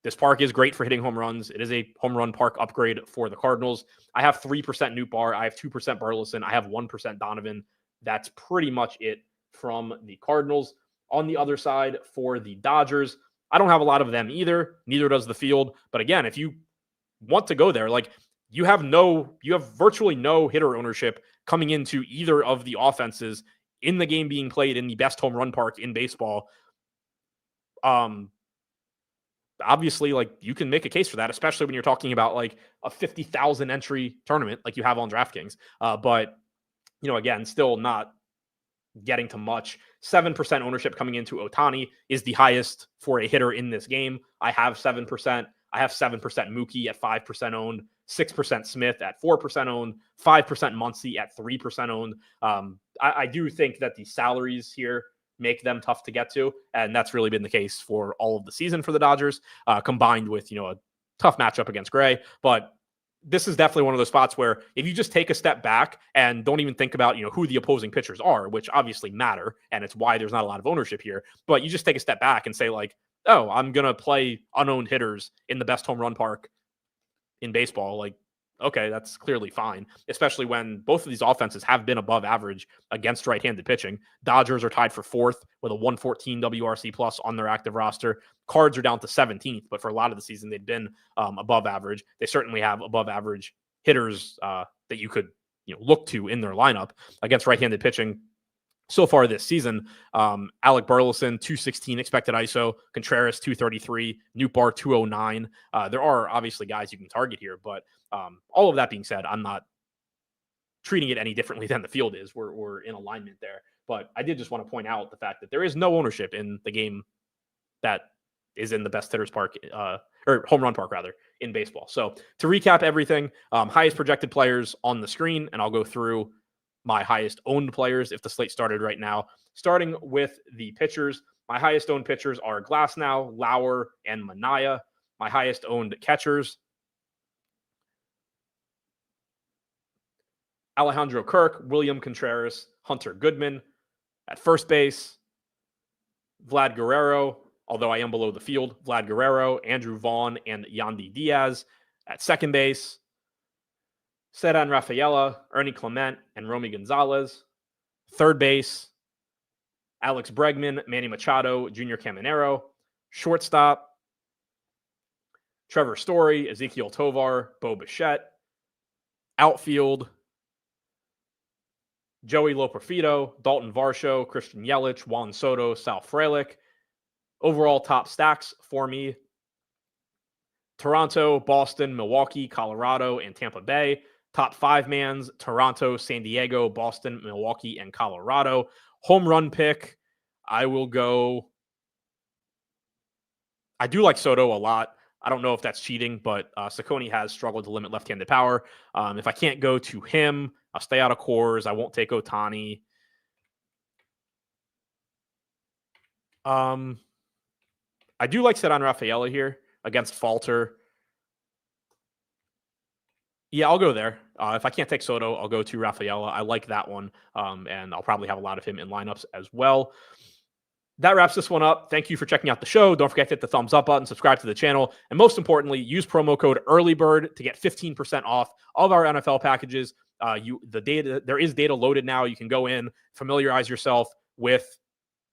this park is great for hitting home runs. It is a home run park upgrade for the Cardinals. I have 3% Newt Bar. I have 2% Burleson. I have 1% Donovan. That's pretty much it from the Cardinals. On the other side for the Dodgers, I don't have a lot of them either. Neither does the field. But again, if you want to go there, like you have virtually no hitter ownership coming into either of the offenses in the game being played in the best home run park in baseball. Obviously, like you can make a case for that, especially when you're talking about like a 50,000 entry tournament like you have on DraftKings. But again, still not getting to much. 7% ownership coming into Ohtani is the highest for a hitter in this game. I have 7%. I have 7% Mookie at 5% owned, 6% Smith at 4% owned, 5% Muncy at 3% owned. I do think that the salaries here make them tough to get to, and that's really been the case for all of the season for the Dodgers, combined with a tough matchup against Gray. But this is definitely one of those spots where if you just take a step back and don't even think about who the opposing pitchers are, which obviously matter, and it's why there's not a lot of ownership here, but you just take a step back and say like, oh, I'm gonna play unowned hitters in the best home run park in baseball. Like, okay, that's clearly fine, especially when both of these offenses have been above average against right-handed pitching. Dodgers are tied for fourth with a 114 WRC plus on their active roster. Cards are down to 17th, but for a lot of the season, they've been above average. They certainly have above average hitters that you could look to in their lineup against right-handed pitching. So far this season, Alec Burleson, 216 expected ISO, Contreras, 233, Newt Bar, 209. There are obviously guys you can target here, but all of that being said, I'm not treating it any differently than the field is. We're in alignment there. But I did just want to point out the fact that there is no ownership in the game that is in the best hitters park, or home run park rather, in baseball. So to recap everything, highest projected players on the screen, and I'll go through my highest owned players if the slate started right now. Starting with the pitchers, my highest owned pitchers are Glasnow, Lauer, and Manaea. My highest owned catchers, Alejandro Kirk, William Contreras, Hunter Goodman. At first base, Vlad Guerrero, although I am below the field, Vlad Guerrero, Andrew Vaughn, and Yandy Diaz. At second base, Ceddanne Rafaela, Ernie Clement, and Romy Gonzalez. Third base, Alex Bregman, Manny Machado, Junior Caminero. Shortstop, Trevor Story, Ezekiel Tovar, Bo Bichette. Outfield, Joey Loperfido, Dalton Varsho, Christian Yelich, Juan Soto, Sal Frelick. Overall top stacks for me, Toronto, Boston, Milwaukee, Colorado, and Tampa Bay. Top five mans, Toronto, San Diego, Boston, Milwaukee, and Colorado. Home run pick, I will go. I do like Soto a lot. I don't know if that's cheating, but Saccone has struggled to limit left-handed power. If I can't go to him, I'll stay out of Coors. I won't take Ohtani. I do like Ceddanne Rafaela here against Falter. Yeah, I'll go there. If I can't take Soto, I'll go to Rafaela. I like that one, and I'll probably have a lot of him in lineups as well. That wraps this one up. Thank you for checking out the show. Don't forget to hit the thumbs up button, subscribe to the channel, and most importantly, use promo code EARLYBIRD to get 15% off of our NFL packages. There is data loaded now. You can go in, familiarize yourself with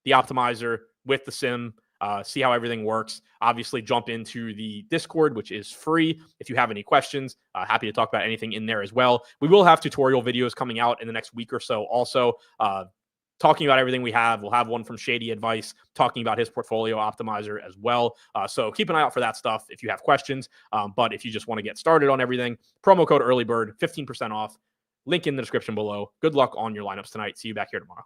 the optimizer, with the sim, see how everything works. Obviously, jump into the Discord, which is free. If you have any questions, happy to talk about anything in there as well. We will have tutorial videos coming out in the next week or so also, talking about everything we have. We'll have one from Shady Advice talking about his portfolio optimizer as well. So keep an eye out for that stuff if you have questions. But if you just want to get started on everything, promo code EARLYBIRD, 15% off. Link in the description below. Good luck on your lineups tonight. See you back here tomorrow.